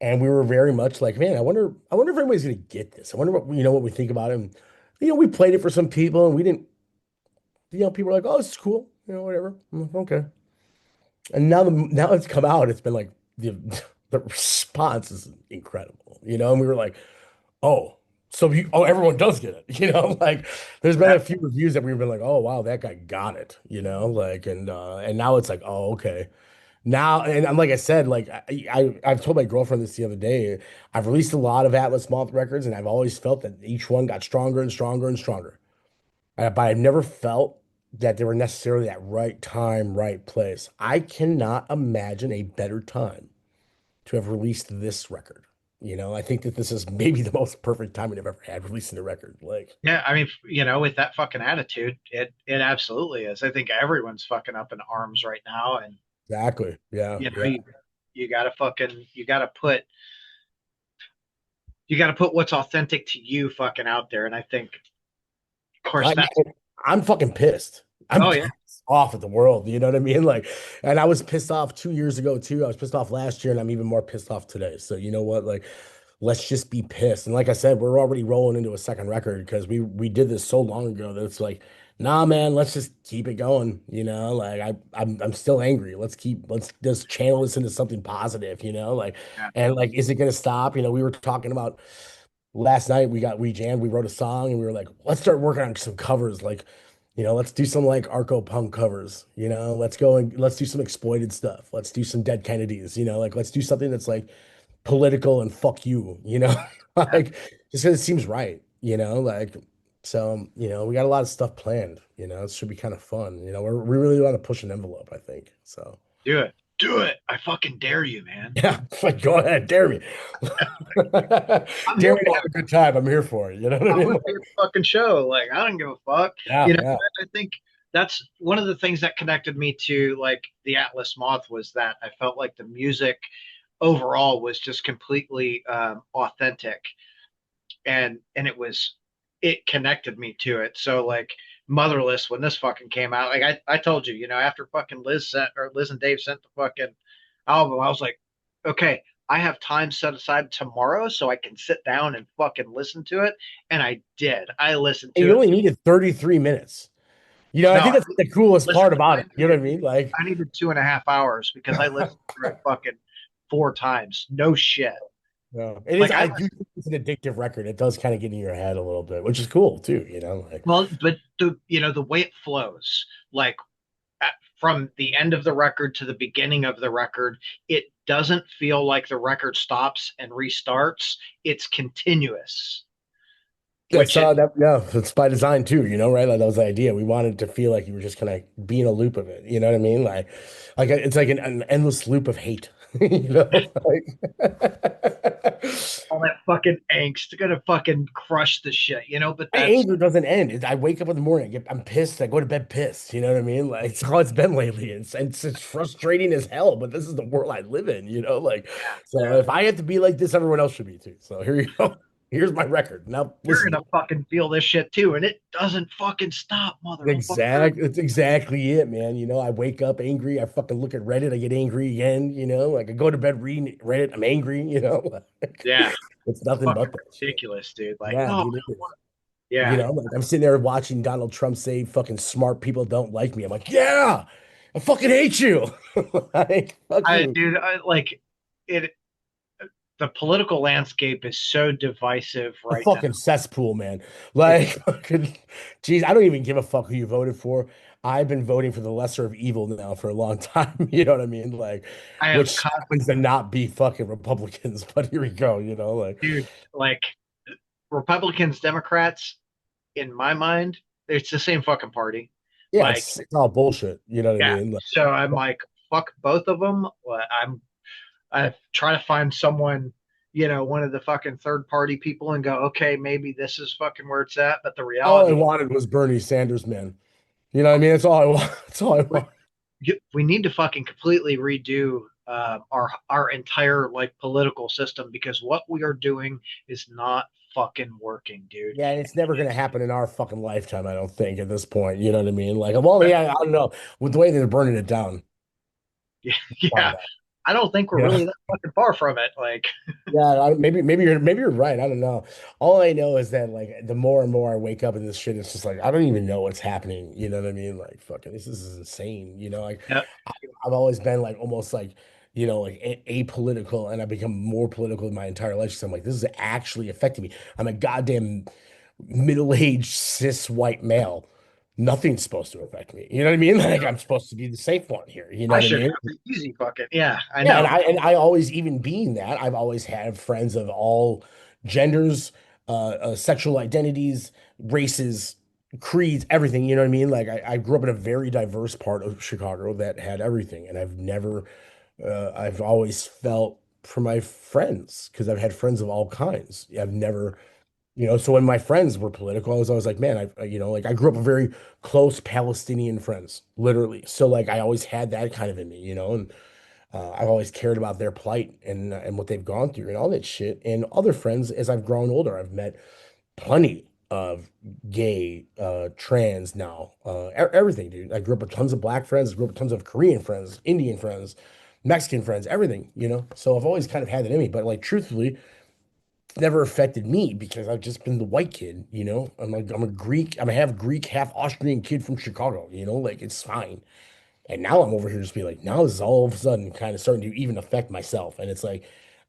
And we were very much like, man, I wonder if anybody's gonna get this. I wonder what we think about it. And, we played it for some people, and we didn't. People were like, oh, this is cool, whatever. I'm like, okay. And now it's come out. It's been like the the response is incredible, And we were like, oh, everyone does get it, Like there's been Yeah, a few reviews that we've been like, oh wow, that guy got it, Like and now it's like, oh okay. Now, and I'm like I said, like I've told my girlfriend this the other day. I've released a lot of Atlas Moth records, and I've always felt that each one got stronger and stronger and stronger. But I've never felt that they were necessarily at right time, right place. I cannot imagine a better time to have released this record. I think that this is maybe the most perfect timing I've ever had releasing a record. Like, yeah. I mean, with that fucking attitude, it absolutely is. I think everyone's fucking up in arms right now, and exactly. Yeah, you know, yeah. you gotta fucking you gotta put what's authentic to you fucking out there. And I think, of course, I, that's I'm fucking pissed. I'm oh pissed yeah, off at the world. You know what I mean? Like, and I was pissed off 2 years ago too. I was pissed off last year, and I'm even more pissed off today. So you know what? Like, let's just be pissed. And like I said, we're already rolling into a second record because we did this so long ago that it's like, nah, man, let's just keep it going. Like I'm still angry. Let's just channel this into something positive. Like, yeah, and like, is it gonna stop? We were talking about last night we jammed, we wrote a song and we were like, let's start working on some covers. Like, let's do some like Arco punk covers, let's go and let's do some exploited stuff. Let's do some Dead Kennedys, like let's do something that's like political and fuck you, yeah. like just because it seems right, like so, we got a lot of stuff planned, it should be kind of fun. We really want to push an envelope, I think. So Do it, do it. I fucking dare you, man. yeah, like go ahead, dare me. I'm Dare here me to for have it. a good time. I'm here for it. You know what I I'm mean? gonna be at the fucking show. Like I don't give a fuck. Yeah, You know, yeah. I think. that's one of the things that connected me to like the Atlas Moth was that I felt like the music overall was just completely authentic, and it connected me to it. So like Motherless, when this fucking came out, like I told you, after fucking Liz and Dave sent the fucking album, I was like, okay, I have time set aside tomorrow so I can sit down and fucking listen to it. And I did. I listened And to you it only through. needed 33 minutes. I No, think that's the coolest part listened. about it. You know what I mean? Like, I needed 2.5 hours because I listened through it fucking 4 times. No shit. no, it is. Like I I do listened. think it's an addictive record. It does kind of get in your head a little bit, which is cool too. Like, Well, but the way it flows, like from the end of the record to the beginning of the record, it doesn't feel like the record stops and restarts. It's continuous, that's which it that. Yeah, it's by design too. Right? Like that was the idea. We wanted to feel like you were just kind of be in a loop of it. You know what I mean? Like it's like an endless loop of hate. Like. all that fucking angst gonna fucking crush the shit. But My that's anger doesn't end. I wake up in the morning, I'm pissed. I go to bed pissed. You know what I mean? Like it's how it's been lately. It's frustrating as hell, but this is the world I live in. Like so. yeah, If I have to be like this, everyone else should be too. So here you go. Here's my record. Now you're listen to gonna fucking feel this shit too, and it doesn't fucking stop, it. motherfucker. It's exactly it, man. I wake up angry. I fucking look at Reddit. I get angry again. Like I go to bed reading Reddit. I'm angry. Like, Yeah, it's nothing fucking but that shit. ridiculous, dude. Like, Yeah, oh, dude. It is. yeah. Like I'm sitting there watching Donald Trump say fucking smart people don't like me. I'm like, yeah, I fucking hate you. Like, fuck I, you. dude, I like it. The political landscape is so divisive A right now. fucking cesspool, man. It's Like, fucking, geez, I don't even give a fuck who you voted for. I've been voting for the lesser of evil now for a long time. You know what I mean? Like, I have which happens to not be fucking Republicans, but here we go, like, dude, like Republicans, Democrats, in my mind, it's the same fucking party. yeah, Like, it's all bullshit. You know what I yeah. mean? Like, So I'm like, fuck both of them. I try to find someone, one of the fucking third party people and go, okay, maybe this is fucking where it's at. But the all I reality, wanted was Bernie Sanders, man. You know what I mean? That's all I want. That's all I we, want. we need to fucking completely redo our entire like political system because what we are doing is not fucking working, dude. Yeah, and it's never gonna happen in our fucking lifetime, I don't think, at this point. You know what I mean? Like, well, yeah, I don't know. With the way they're burning it down. Yeah, I don't think we're Yeah. really that fucking far from it. Like, Yeah, maybe you're right. I don't know. All I know is that like the more and more I wake up in this shit, it's just like I don't even know what's happening. You know what I mean? Like fucking this is insane. Like yeah, I, I've always been like almost like like apolitical, and I've become more political in my entire life. So I'm like, this is actually affecting me. I'm a goddamn middle-aged cis white male. Nothing's supposed to affect me. You know what I mean? Like I'm supposed to be the safe one here. You know I what I should mean? have the easy bucket. Yeah, I Yeah, and know. I always, even being that, I've always had friends of all genders, sexual identities, races, creeds, everything. You know what I mean? Like I grew up in a very diverse part of Chicago that had everything, and I've always felt for my friends because I've had friends of all kinds. I've never, so when my friends were political, I was always like, man, like I grew up with very close Palestinian friends, literally. So like I always had that kind of in me, and I've always cared about their plight and what they've gone through and all that shit. And other friends, as I've grown older, I've met plenty of gay, trans now, everything, dude. I grew up with tons of black friends. I grew up with tons of Korean friends, Indian friends, Mexican friends, everything, So I've always kind of had it in me, but like truthfully, it's never affected me because I've just been the white kid, I'm a Greek, I'm a half Greek, half Austrian kid from Chicago, like it's fine. And now I'm over here just being like, now this is all of a sudden kind of starting to even affect myself. And it's like,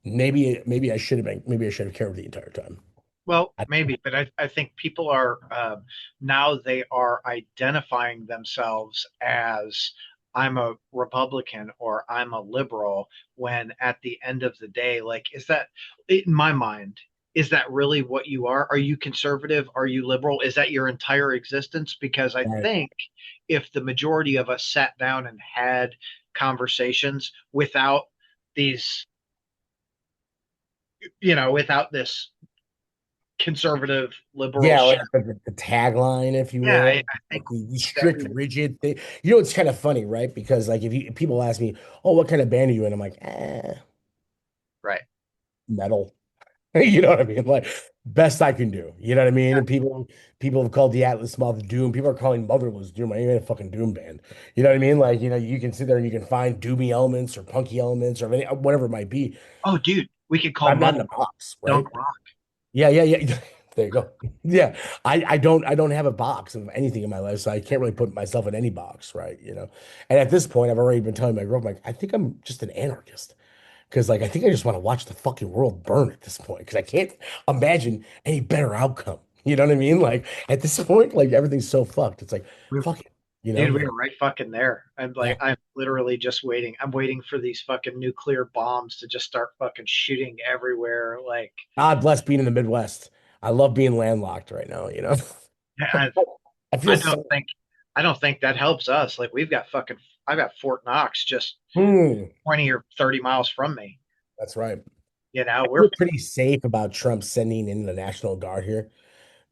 maybe I should have cared the entire time. Well, I, maybe, but I think people are now they are identifying themselves as I'm a Republican or I'm a liberal when at the end of the day, like, is that in my mind, is that really what you are? Are you conservative? Are you liberal? Is that your entire existence? Because I I, think if the majority of us sat down and had conversations without these, without this conservative liberal Yeah, shit. like the tagline, if you Yeah, will, I think like the that strict, rigid thing. You know, it's kind of funny, right? Because like if people ask me, "Oh, what kind of band are you in?" I'm like, right. metal. You know what I mean? Like best I can do. You know what I mean? And people have called the Atlas Moth Doom. People are calling Motherless Doom. I ain't a fucking Doom band. You know what I mean? Like, you can sit there and you can find doomy elements or punky elements or whatever it might be. Oh, dude, we could call I'm not in Mother a box, Dunk right? Rock. Yeah, yeah, yeah. There you go. Yeah. I don't have a box of anything in my life, so I can't really put myself in any box, right? And at this point, I've already been telling my girlfriend, like, I think I'm just an anarchist. Because like I think I just want to watch the fucking world burn at this point. Because I can't imagine any better outcome. You know what I mean? Like at this point, like everything's so fucked. It's like, We're, fuck it. dude, we Like, were right fucking there. yeah. I'm literally just waiting. I'm waiting for these fucking nuclear bombs to just start fucking shooting everywhere. Like, God bless being in the Midwest. I love being landlocked right now. I, I I feel don't so. think, I don't think that helps us. Like, I've got Fort Knox just Hmm. 20 or 30 miles from me. That's right. You know, I we're feel pretty safe about Trump sending in the National Guard here.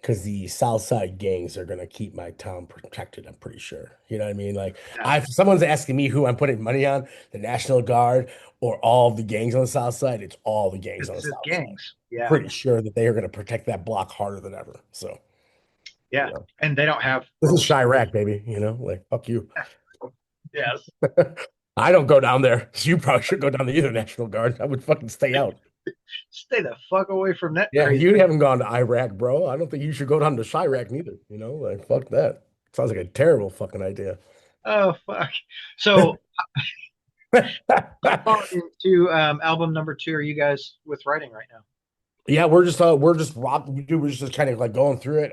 Because the South Side gangs are gonna keep my town protected, I'm pretty sure. You know what I mean? Like, yeah, if someone's asking me who I'm putting money on, the National Guard or all of the gangs on the South Side, it's all the gangs on the it's just South Side. gangs. Yeah, Pretty sure that they are gonna protect that block harder than ever. So, you yeah, know, and they don't have this is rules. Chirac, baby. Like, fuck you. Yes, I don't go down there. So you probably should go down to either National Guard. I would fucking stay out. stay the fuck away from that Yeah, crazy. you haven't gone to Iraq, bro. I don't think you should go down to Chirac neither. Like, fuck that. Sounds like a terrible fucking idea. Oh fuck. So, how far into album number two are you guys with writing right now? Yeah, we're just rock dude, we're just kind of like going through it.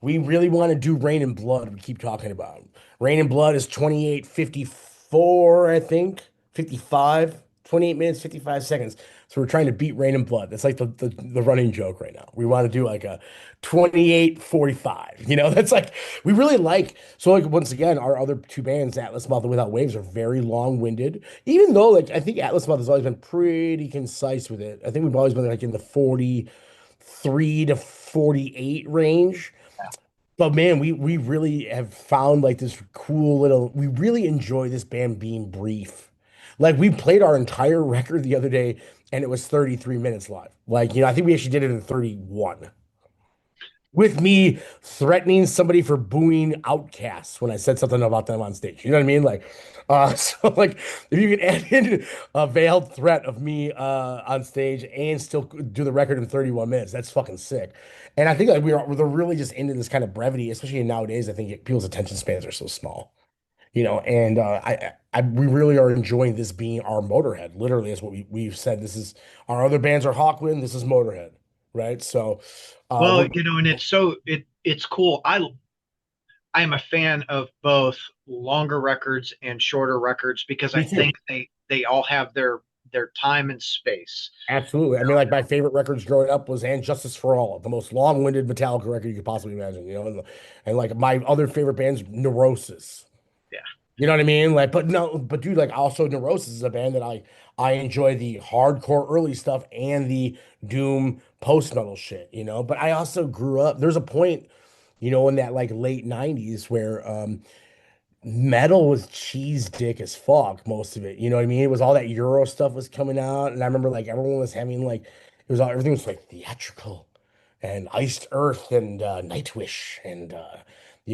We really want to do Rain and Blood. We keep talking about. Rain and Blood is 28:54, I think. 55, 28 minutes, 55 seconds. So we're trying to beat Rain and Blood. That's like the running joke right now. We want to do like a 28:45. That's like we really like. So like once again, our other two bands, Atlas Moth and Without Waves, are very long-winded. Even though like I think Atlas Moth has always been pretty concise with it. I think we've always been like in the 43 to 48 range. But man, we really have found like this cool little, we really enjoy this band being brief. Like we played our entire record the other day and it was 33 minutes live. Like, I think we actually did it in 31 with me threatening somebody for booing Outcasts when I said something about them on stage. You know what I mean? Like, so like if you can add in a veiled threat of me on stage and still do the record in 31 minutes, that's fucking sick. And I think like we're really just into this kind of brevity, especially nowadays. I think people's attention spans are so small. And we really are enjoying this being our Motorhead. Literally, is what we've said. This is our other bands are Hawkwind. This is Motorhead, right? So, Well, we're and it's cool. I am a fan of both longer records and shorter records because I me too. think they all have their time and space. Absolutely. I mean, like my favorite records growing up was "And Justice for All," the most long-winded Metallica record you could possibly imagine. And like my other favorite bands, Neurosis. Yeah. You know what I mean? Like, but no, but dude, like also Neurosis is a band that I enjoy the hardcore early stuff and the doom post-metal shit. But I also grew up. There's a point, in that like late '90s where metal was cheese dick as fuck, most of it. You know what I mean? It was all that Euro stuff was coming out, and I remember like everyone was having like everything was like theatrical and Iced Earth and Nightwish and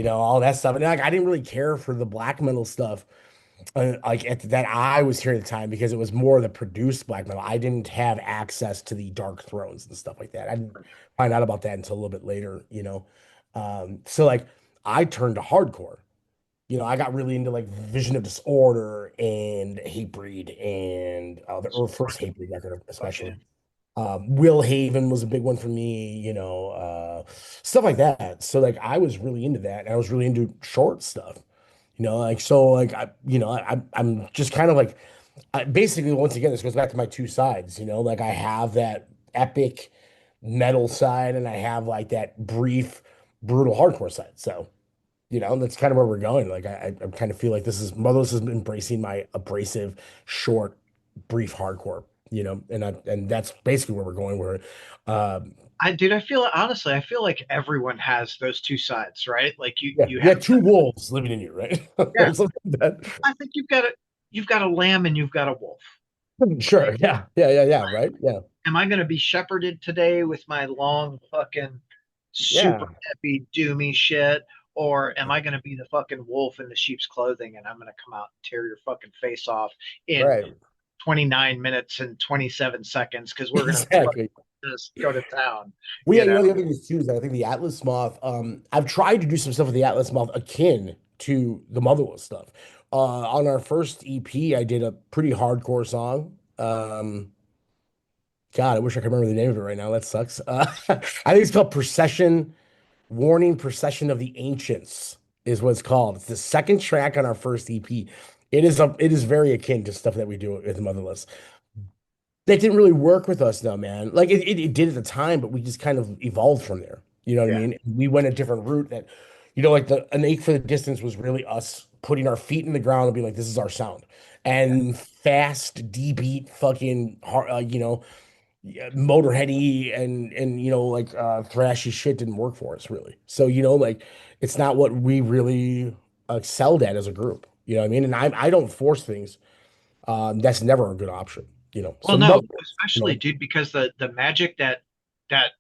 all that stuff. And like I didn't really care for the black metal stuff like that I was hearing at the time because it was more the produced black metal. I didn't have access to the Dark Thrones and stuff like that. I didn't find out about that until a little bit later. So like I turned to hardcore. I got really into like Vision of Disorder and Hatebreed and the first Hatebreed record, Fuck yeah. especially. Will Haven was a big one for me, stuff like that. So like I was really into that, and I was really into short stuff, like so like I'm just kind of like basically once again this goes back to my two sides, like I have that epic metal side and I have like that brief brutal hardcore side. So that's kind of where we're going. Like I kind of feel like Motherless is embracing my abrasive, short, brief hardcore. And that's basically where we're going. dude, I feel honestly, I feel like everyone has those two sides, right? Like Yeah, you you have had two wolves living in you, right? yeah, Or something like that. I think you've got a lamb and you've got a wolf, Sure. right? Yeah. Yeah. Yeah. Yeah. Right. Yeah. Am I going to be shepherded today with my long fucking super Yeah. heavy doomy shit? Or am I going to be the fucking wolf in the sheep's clothing and I'm going to come out and tear your fucking face off in Right. 29 minutes and 27 seconds because we're going to Exactly. just go to town, Well, yeah, you you know? know, the other thing is too is that I think the Atlas Moth, I've tried to do some stuff with the Atlas Moth akin to the Motherless stuff. On our first EP, I did a pretty hardcore song. God, I wish I could remember the name of it right now. That sucks. I think it's called Procession, Warning Procession of the Ancients is what it's called. It's the second track on our first EP. It is very akin to stuff that we do with Motherless. That didn't really work with us though, man. Like it did at the time, but we just kind of evolved from there. You know what I Yeah. mean? We went a different route that, like an ache for the distance was really us putting our feet in the ground and being like, this is our sound. Yeah. And fast, D beat, fucking hard, yeah, Motorheady and like thrashy shit didn't work for us really. So like it's not what we really excelled at as a group. You know what I mean? And I don't force things. That's never a good option. So Well, no, Motherless, especially, dude, because the magic that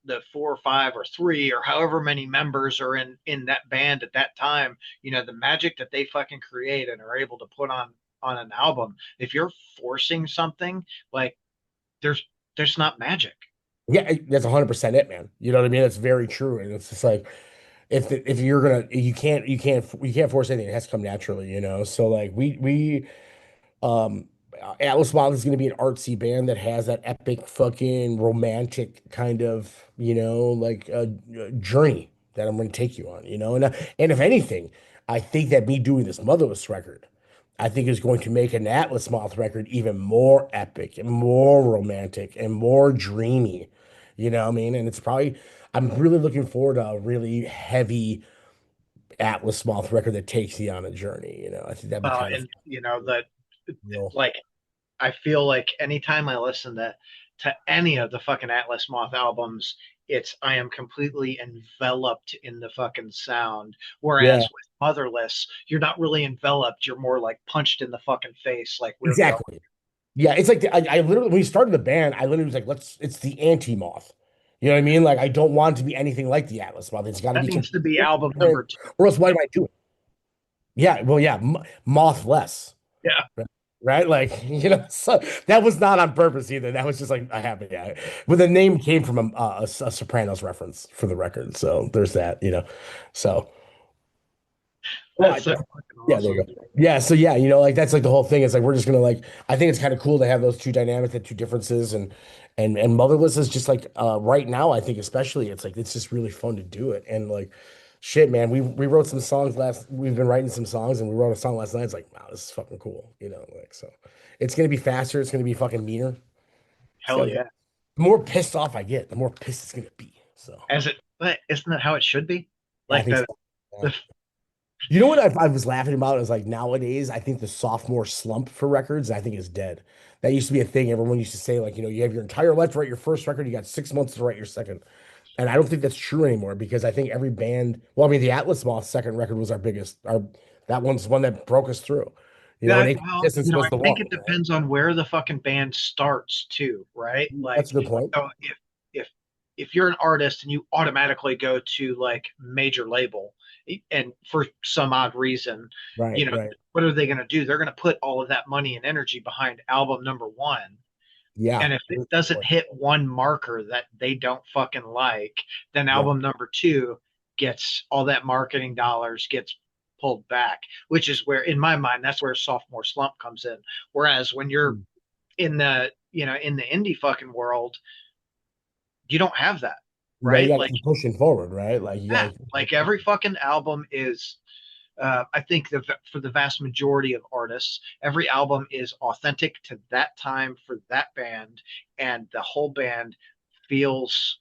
the four or five or three or however many members are in that band at that time, the magic that they fucking create and are able to put on an album. If you're forcing something, like there's there's not magic. yeah, that's 100% it, man. You know what I mean? It's very true, and it's just like if you're gonna, you can't force anything. It has to come naturally, So like um, Atlas Moth is going to be an artsy band that has that epic fucking romantic kind of, like journey that I'm going to take you on, and if anything, I think that me doing this Motherless record, I think is going to make an Atlas Moth record even more epic and more romantic and more dreamy, what I mean? And I'm really looking forward to a really heavy Atlas Moth record that takes you on a journey, I think that'd be kind of And that real. like I feel like anytime I listen to any of the fucking Atlas Moth albums, it's I am completely enveloped in the fucking sound. Yeah. Whereas with Motherless, you're not really enveloped. You're more like punched in the fucking face, like we're going. Exactly. Yeah, it's like I literally when we started the band, I literally was like, it's the anti-moth. You know what I mean? Like I don't want it to be anything like the Atlas moth. It's got to That be needs to completely be album different, number two. or else why am I doing it? Yeah, well, yeah, moth less, Yeah. right? Like so that was not on purpose either. That was just like I happened. Yeah, but the name came from a Sopranos reference for the record. So there's that. So. Well, That's so fucking yeah, there you awesome. go. Yeah, so yeah, like that's like the whole thing. It's like we're just gonna like I think it's kind of cool to have those two dynamics, the two differences, and Motherless is just like right now, I think especially it's like it's just really fun to do it. And like shit, man, we wrote some songs we've been writing some songs and we wrote a song last night. It's like, wow, this is fucking cool, like so it's gonna be faster, it's gonna be fucking meaner. It's Hell gonna yeah. the more pissed off I get, the more pissed it's gonna be. So As it, but isn't that how it should be? yeah, I Like think so. Yeah. the You know what I was laughing about is like nowadays, I think the sophomore slump for records, I think is dead. That used to be a thing. Everyone used to say, like, you have your entire life to write your first record, you got 6 months to write your second. And I don't think that's true anymore because I think every band, well, I mean, the Atlas Moth second record was our biggest, that one's the one that broke us through. And that Ache well, Distance was I the think one. it depends on where the fucking band starts too, right? Like, That's a good point. so if if you're an artist and you automatically go to like major label, and for some odd reason, Right, you know, right. what are they going to do? They're going to put all of that money and energy behind album number one. Yeah. And if it doesn't hit one marker that they don't fucking like, then Yeah. album number two gets all that marketing dollars gets pulled back, which is where, in my mind, that's where sophomore slump comes in. Whereas when you're in the indie fucking world, you don't have that, Right. You right? got to Like, keep pushing forward, right? Like, you got yeah, to, like every fucking album is I think for the vast majority of artists, every album is authentic to that time for that band, and the whole band feels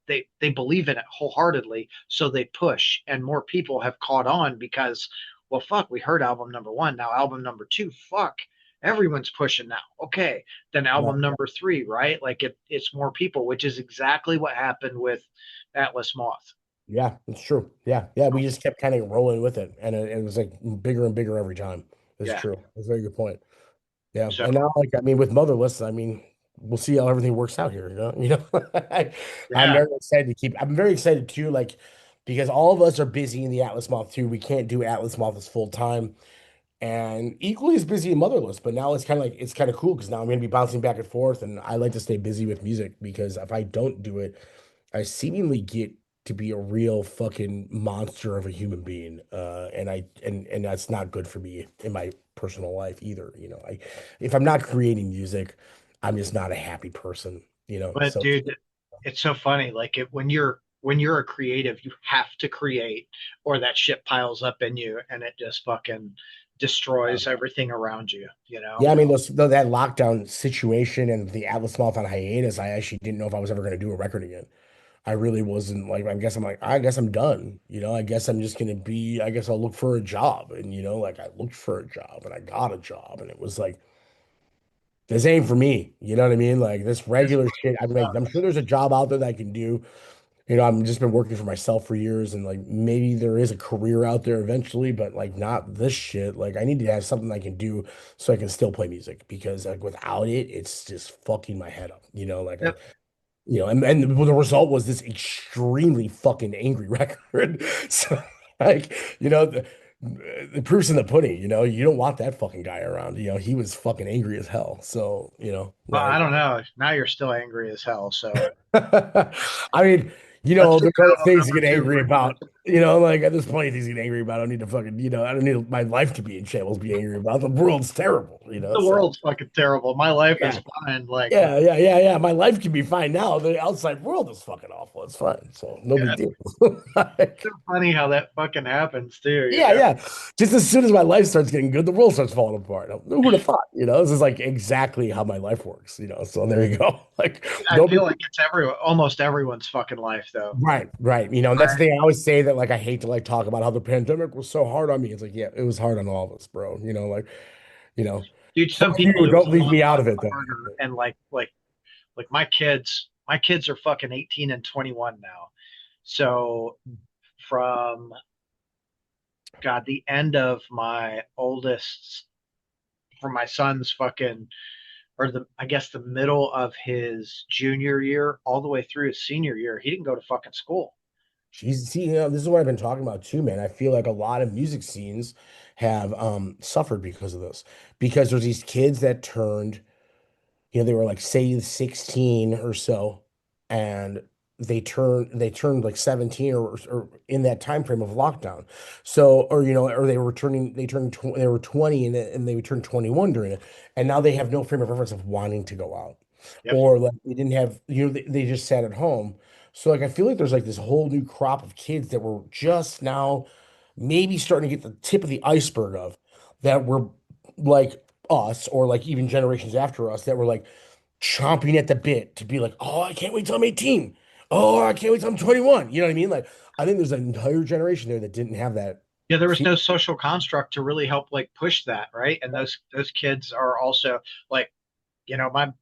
they believe in it wholeheartedly, so they push, and more people have caught on because, well, fuck, we heard album number one, now album number two, fuck. everyone's pushing now. Okay, then Yeah. album number three, right? Like it's more people, which is exactly what happened with Atlas Moth. Yeah, it's true. Yeah, yeah. We just kept kind of rolling with it, and it was like bigger and bigger every time. It's Yeah. true. That's a very good point. Yeah, So and now, like, I mean, with Motherless, I mean, we'll see how everything works out here. I'm yeah, very excited to keep. I'm very excited too, like, because all of us are busy in the Atlas Moth too. We can't do Atlas Moth as full time, and equally as busy in Motherless. But now it's kind of cool because now I'm going to be bouncing back and forth, and I like to stay busy with music because if I don't do it, I seemingly get to be a real fucking monster of a human being, and that's not good for me in my personal life either. I if I'm not creating music, I'm just not a happy person. but So dude, it's so funny. Like when you're a creative, you have to create, or that shit piles up in you, and it just fucking destroys everything around you. You know. yeah, I mean that lockdown situation and the Atlas Moth on hiatus, I actually didn't know if I was ever going to do a record again. I really wasn't like, I guess I'm done. I guess I'm just gonna be, I guess I'll look for a job. And like I looked for a job and I got a job and it was like, this ain't for me. You know what I mean? Like this This regular shit. fucking I'm like, I'm sure sucks. there's a job out there that I can do. I've just been working for myself for years and like maybe there is a career out there eventually, but like not this shit. Like I need to have something I can do so I can still play music because like without it, it's just fucking my head up. Like Yep. and the result was this extremely fucking angry record. So, like, the proof's in the pudding. You don't want that fucking guy around. He was fucking angry as hell. So, Well, I like, don't know. Now you're still angry as hell. So I mean, let's do there's other album things to number get two angry first. about. Like, there's plenty of things to get angry about. I don't need to fucking, I don't need my life to be in shambles, to be angry about. The world's terrible, The so. world's fucking terrible. My life is Yeah. fine. Like, Yeah, yeah, yeah, yeah. My life can be fine now. The outside world is fucking awful. It's fine. So no yeah, big it's deal. so Like, funny how that fucking happens too. You yeah, know. yeah. Just as soon as my life starts getting good, the world starts falling apart. Who would have thought? This is like exactly how my life works. So there you go. Like I no big feel like it's almost everyone's fucking life though. right, right. And that's Right. the thing I always say that like I hate to like talk about how the pandemic was so hard on me. It's like, yeah, it was hard on all of us, bro. Like, you know, Dude, some fuck you, people it was don't a leave lot me out of fucking it though. harder. And like my kids are fucking 18 and 21 now. So from God, the end of my oldest, from my son's fucking, or I guess the middle of his junior year all the way through his senior year, he didn't go to fucking school. Jeez, see, this is what I've been talking about too, man. I feel like a lot of music scenes have suffered because of this. Because there's these kids that turned, they were like say 16 or so, and they turned like 17 or in that time frame of lockdown. So, or or they were 20 and they turned 21 during it. And now they have no frame of reference of wanting to go out. Yep. Or like they didn't have, they just sat at home. So like I feel like there's like this whole new crop of kids that were just now maybe starting to get the tip of the iceberg of that were like us or like even generations after us that were like chomping at the bit to be like, oh, I can't wait till I'm 18. Oh, I can't wait till I'm 21. You know what I mean? Like, I think there's an entire generation there that didn't have that. Yeah, there was Feel. no social construct to really help like push that, right? And those kids are also like,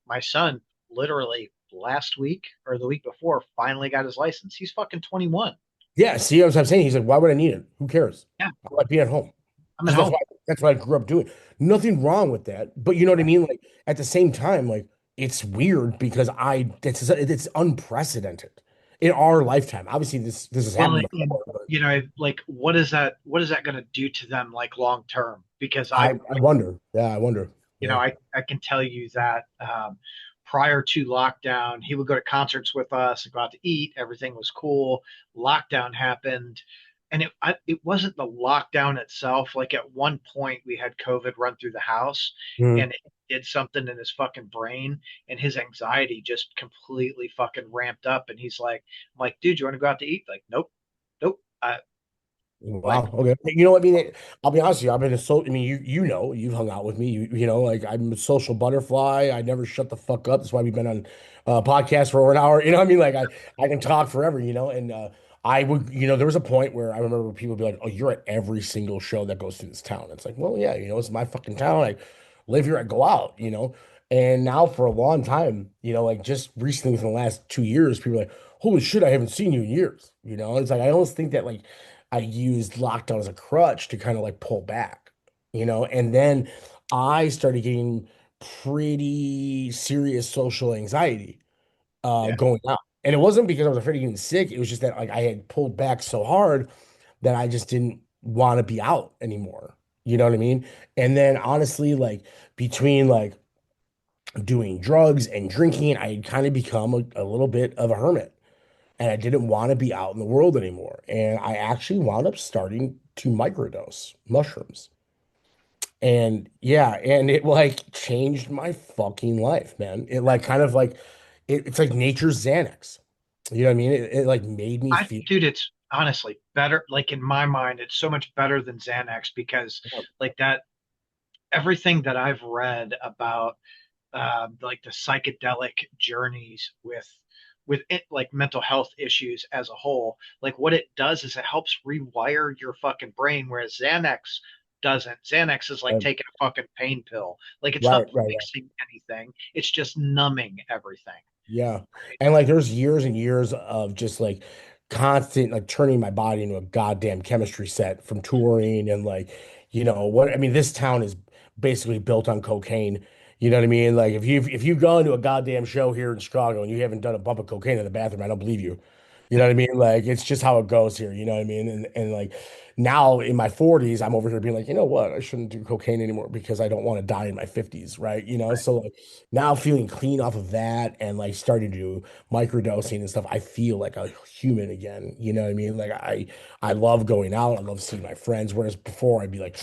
my son literally last week or the week before finally got his license. He's fucking 21. Yeah, see what I'm saying? He's like, why would I need it? Who cares? Yeah, I like being at home. I'm at Because home. that's what I grew up doing. Nothing wrong with that. But you know what I mean? Like at the same time, like it's weird because it's unprecedented in our lifetime. Obviously, this has Well, happened and before, but like what is that going to do to them like long term? Because I wonder. Yeah, I wonder. Yeah. I can tell you that prior to lockdown, he would go to concerts with us and go out to eat. Everything was cool. Lockdown happened, and it wasn't the lockdown itself. Like at one point, we had COVID run through the house, Mhm. and it did something in his fucking brain, and his anxiety just completely fucking ramped up. And I'm like, dude, you want to go out to eat? Like, nope, nope. Like, Wow. Okay. You know what I mean? I'll be honest with you. I've been a I mean, you've hung out with me. Like I'm a social butterfly. I never shut the fuck up. That's why we've been on podcast for over an hour. You know what I mean? Like I can talk forever, and I would, there was a point where I remember people be like, "Oh, you're at every single show that goes through this town." It's like, well, yeah, it's my fucking town. live here, I go out, And now for a long time, like just recently within the last 2 years, people are like, holy shit, I haven't seen you in years. It's like I almost think that like I used lockdown as a crutch to kind of like pull back, and then I started getting pretty serious social anxiety Yeah. going out. And it wasn't because I was afraid of getting sick. It was just that like I had pulled back so hard that I just didn't want to be out anymore. You know what I mean? And then honestly, like between like doing drugs and drinking, I had kind of become a little bit of a hermit. And I didn't want to be out in the world anymore. And I actually wound up starting to microdose mushrooms. And yeah, and it like changed my fucking life, man. It like kind of like it's like nature's Xanax. You know what I mean? It like made me feel Dude, it's honestly better. Like in my mind, it's so much better than Xanax because like that, everything that I've read about like the psychedelic journeys with it, like mental health issues as a whole, like what it does is it helps rewire your fucking brain, whereas Xanax doesn't. Xanax is like uh, taking a fucking pain pill. Like it's right, not right, right. fixing anything. It's just numbing everything. Yeah. And like there's years and years of just like constant like turning my body into a goddamn chemistry set from touring and like, what I mean, this town is basically built on cocaine. You know what I mean? Like if you've gone to a goddamn show here in Chicago and you haven't done a bump of cocaine in the bathroom, I don't believe you. You know what I mean? Like it's just how it goes here, you know what I mean? And like now in my 40s, I'm over here being like, you know what? I shouldn't do cocaine anymore because I don't want to die in my 50s, right? So like now feeling clean off of that and like starting to do microdosing and stuff, I feel like a human again. You know what I mean? Like I love going out. I love seeing my friends. Whereas before I'd be like,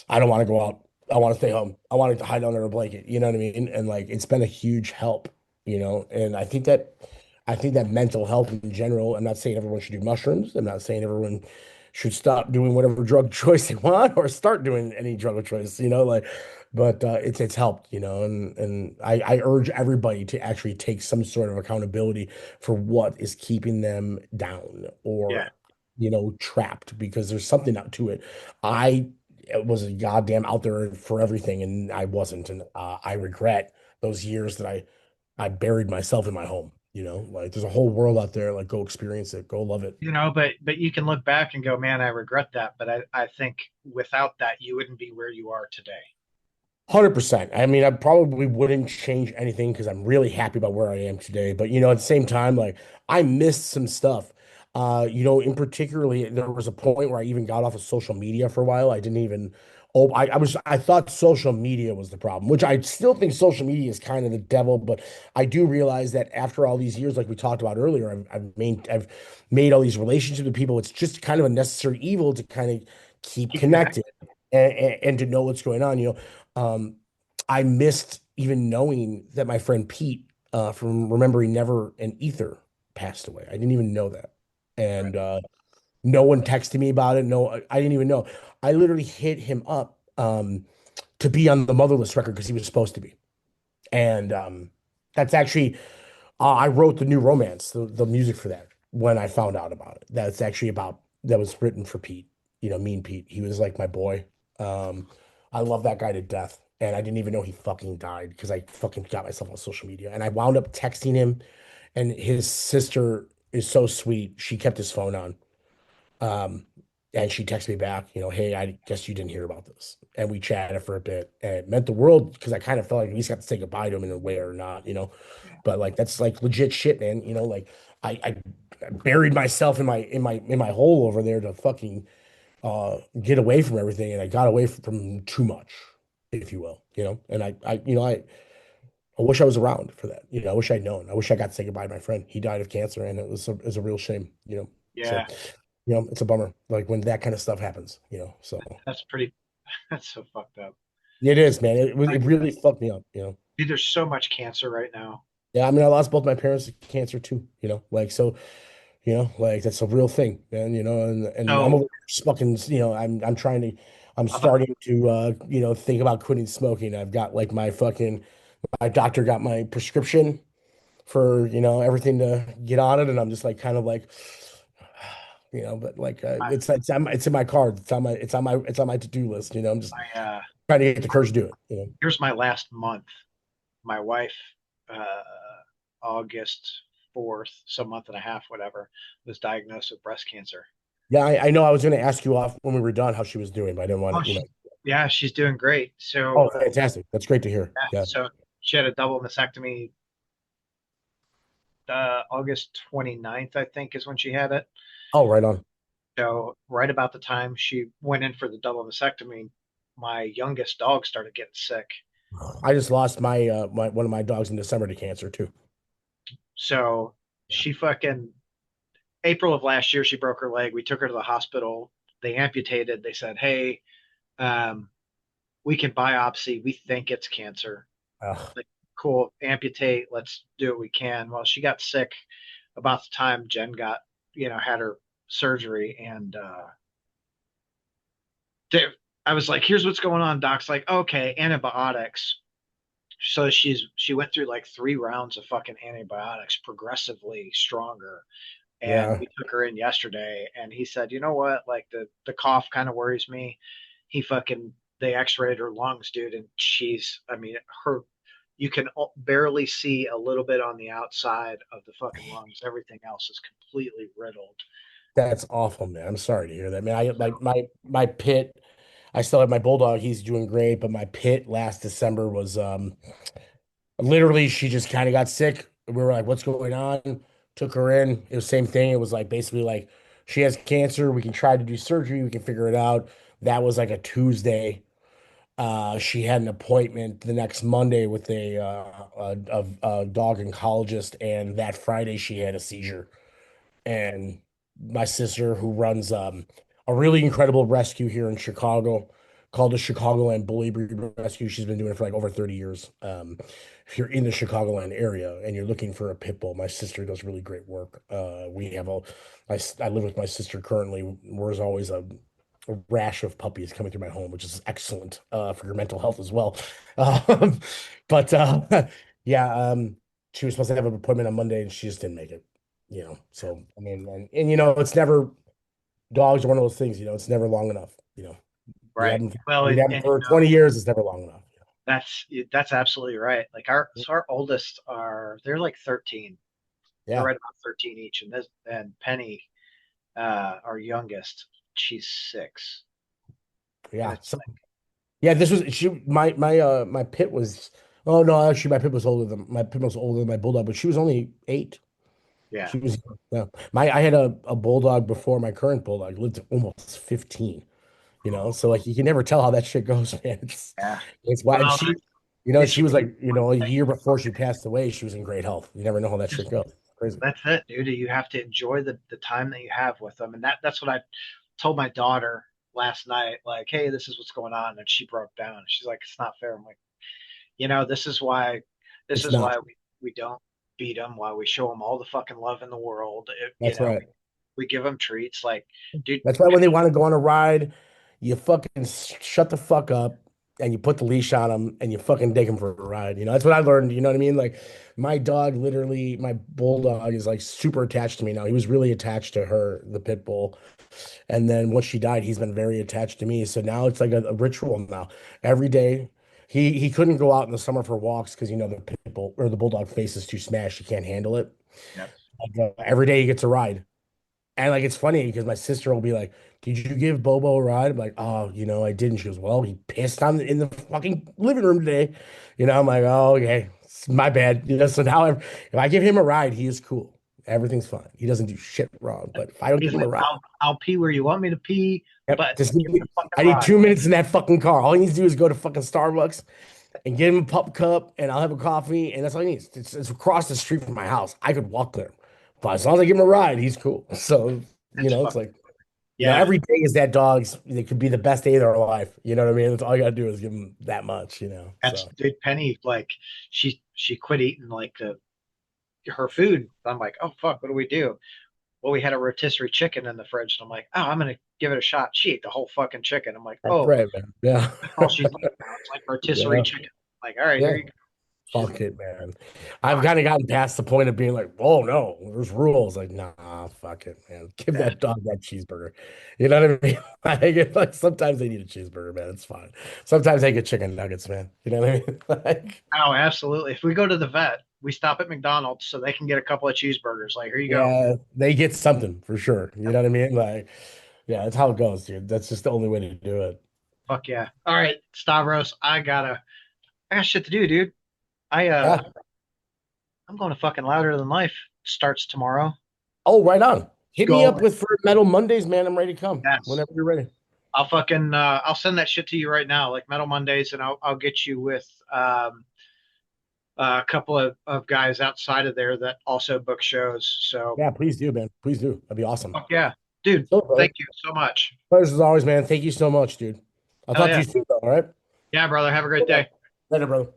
I don't want to go out. I want to stay home. I want to hide under a blanket. You know what I mean? And like it's been a huge help, and I think that mental health in general, I'm not saying everyone should do mushrooms. I'm not saying everyone should stop doing whatever drug choice they want or start doing any drug of choice, but it's helped, and I urge everybody to actually take some sort of accountability for what is keeping them down Yeah. or, trapped because there's something out to it. I was a goddamn out there for everything and I wasn't. And I regret those years that I buried myself in my home, like there's a whole world out there. Like go experience it, go love it. But you can look back and go, man, I regret that. But I think without that, you wouldn't be where you are today. 100%. I mean, I probably wouldn't change anything because I'm really happy about where I am today. But at the same time, like I missed some stuff. In particularly, there was a point where I even got off of social media for a while. I didn't even. Oh, I thought social media was the problem, which I still think social media is kind of the devil. But I do realize that after all these years, like we talked about earlier, I've made all these relationships with people. It's just kind of a necessary evil to kind of keep Keep connected connected. and to know what's going on. I missed even knowing that my friend Pete, from Remembering Never and Ether, passed away. I didn't even know that. Right. And no one texted me about it. No, I didn't even know. I literally hit him up to be on the Motherless record because he was supposed to be. And that's actually, I wrote the new Romance, the music for that when I found out about it. That was written for Pete, Mean Pete. He was like my boy. Um, I love that guy to death. And I didn't even know he fucking died because I fucking got myself on social media. And I wound up texting him, and his sister is so sweet. She kept his phone on. Um, and she texted me back, hey, I guess you didn't hear about this. And we chatted for a bit. And it meant the world because I kind of felt like we just got to say goodbye to him in a way or not. But like that's like legit shit, man. Like I buried myself in my hole over there to fucking get away from everything, and I got away from too much, if you will. And I wish I was around for that. I wish I'd known. I wish I got to say goodbye to my friend. He died of cancer, and it was a real shame. So Yeah. it's a bummer. Like when that kind of stuff happens. So That's pretty. That's so fucked up. it is, man. It Like, really fucked me up. dude, there's so much cancer right now. Yeah, I mean, I lost both my parents to cancer too. Like so. Like that's a real thing, man. And I'm So, over here fucking, I'm uh, starting to, think about quitting smoking. I've got like my doctor got my prescription for, everything to get on it, and I'm just like kind of like, but like I, it's in my card. It's on my to-do list. I'm just I trying to get the courage to do it, you know. Here's my last month. My wife, uh, August 4th, some month and a half, whatever, was diagnosed with breast cancer. Yeah, I know I was going to ask you off when we were done how she was doing, but I didn't want Oh, to, you know. yeah, she's doing great. Oh, So, fantastic. That's great to hear. yeah, Yeah. so she had a double mastectomy. August 29th, I think, is when she had it. Oh, right on. So, right about the time she went in for the double mastectomy, my youngest dog started getting sick. I just lost my one of my dogs in December to cancer too. So, Yeah. she fucking April of last year, she broke her leg. We took her to the hospital. They amputated. They said, "Hey, um, we can biopsy. We think it's cancer." Ugh, Like, cool, amputate. Let's do what we can. Well, she got sick about the time Jen got, had her surgery, and they, I was like, "Here's what's going on." Doc's like, "Okay, antibiotics." So she went through like 3 rounds of fucking antibiotics, progressively stronger. And yeah, we took her in yesterday, and he said, "You know what? Like the cough kind of worries me." He fucking they X-rayed her lungs, dude, and I mean, her you can barely see a little bit on the outside of the fucking lungs. Everything else is completely riddled. that's awful, man. I'm sorry to hear that, man. I So, like my pit. I still have my bulldog. He's doing great, but my pit last December was literally she just kind of got sick. We were like, "What's going on?" Took her in. It was the same thing. It was like basically like she has cancer. We can try to do surgery. We can figure it out. That was like a Tuesday. She had an appointment the next Monday with a dog oncologist, and that Friday she had a seizure. And my sister, who runs a really incredible rescue here in Chicago called the Chicagoland Bully Breed Rescue, she's been doing it for like over 30 years. If you're in the Chicagoland area and you're looking for a pit bull, my sister does really great work. We have I live with my sister currently. There's always a rash of puppies coming through my home, which is excellent for your mental health as well. Um, but yeah, she was supposed to have an appointment on Monday and she just didn't make it. So I mean, and it's never dogs are one of those things. It's never long enough. We right. have them, Well, we and, have them and for 20 years. It's never long enough. that's absolutely right. Like our oldest they're like 13. They're Yeah, right about 13 each, and Penny, our youngest, she's 6, and yeah. it's So yeah, this was she. My pit was. Oh no, actually, my pit was older than my bulldog, but she was only 8. yeah, She was, yeah. I had a bulldog before my current bulldog lived almost 15, so like you can never tell how that shit goes, man. yeah. It's why, and Well, she it's was like, a year before she passed away, she was in great health. You never know how that shit goes. Crazy. that's it, dude. You have to enjoy the time that you have with them, and that's what I told my daughter last night. Like, hey, this is what's going on, and she broke down. She's like, it's not fair. I'm like, this is why It's not. we don't beat them. Why we show them all the fucking love in the world. That's right. We give them treats. Like, dude, That's why when they want to go on a ride, you fucking shut the fuck up and you put the leash on them and you fucking take them for a ride. That's what I learned. You know what I mean? Like my dog, literally, my bulldog is like super attached to me now. He was really attached to her, the pit bull. And then once she died, he's been very attached to me. So now it's like a ritual now. Every day, he couldn't go out in the summer for walks because the pit bull or the bulldog face is too smashed. He can't handle it. yeah, Every day he gets a ride. And like it's funny because my sister will be like, "Did you give Bobo a ride?" I'm like, "Oh, I didn't." She goes, "Well, he pissed on in the fucking living room today." I'm like, "Oh, okay, it's my bad." So now if I give him a ride, he is cool. Everything's fine. He doesn't do shit wrong. But if I don't give he's him a like, ride, I'll pee where you want me to pee, yep, but just give give me me, a fucking I need ride. 2 minutes in that fucking car. All he needs to do is go to fucking Starbucks and get him a pup cup, and I'll have a coffee, and that's all he needs. It's across the street from my house. I could walk there, but as long as I give him a ride, he's cool. So It's it's fucking like. yeah. Every day is that dog's, it could be the best day of their life. You know what I mean? That's all you gotta do is give them that much. That's So dude. Penny, like, she quit eating like her food. I'm like, oh fuck, what do we do? Well, we had a rotisserie chicken in the fridge, and I'm like, oh, I'm gonna give it a shot. She ate the whole fucking chicken. I'm like, that's oh, right, man. Yeah. that's all she's eating now. It's like rotisserie Yeah. chicken. I'm like, all right, here Yeah. you go. Fuck it, man. I've Fuck kind of gotten past the point of being like, oh no, there's rules. Like, nah, fuck it, man. Give that. that dog that cheeseburger. You know what I mean? Like sometimes they need a cheeseburger, man. It's fine. Sometimes they get chicken nuggets, man. You know what I mean? Like, Oh, absolutely. If we go to the vet, we stop at McDonald's so they can get a couple of cheeseburgers. Like, here you go. yeah, they get something for sure. You know what I mean? Like, yeah, that's how it goes, dude. That's just the only way to do it. Fuck yeah. All right, Stavros, I got shit to do, dude. I Yeah. I'm going to fucking Louder Than Life. Starts tomorrow. Oh, right on. Hit me up Go. with for Metal Mondays, man. I'm ready to come Yes. whenever you're ready. I'll send that shit to you right now, like Metal Mondays, and I'll get you with a couple of guys outside of there that also book shows. So Yeah, please do, man. Please do. That'd be awesome. fuck yeah. Dude, So, brother. thank you so much. Pleasure as always, man. Thank you so much, dude. I'll Hell talk to yeah. you soon, though, all right? Yeah, brother. Have a great day. Later, brother.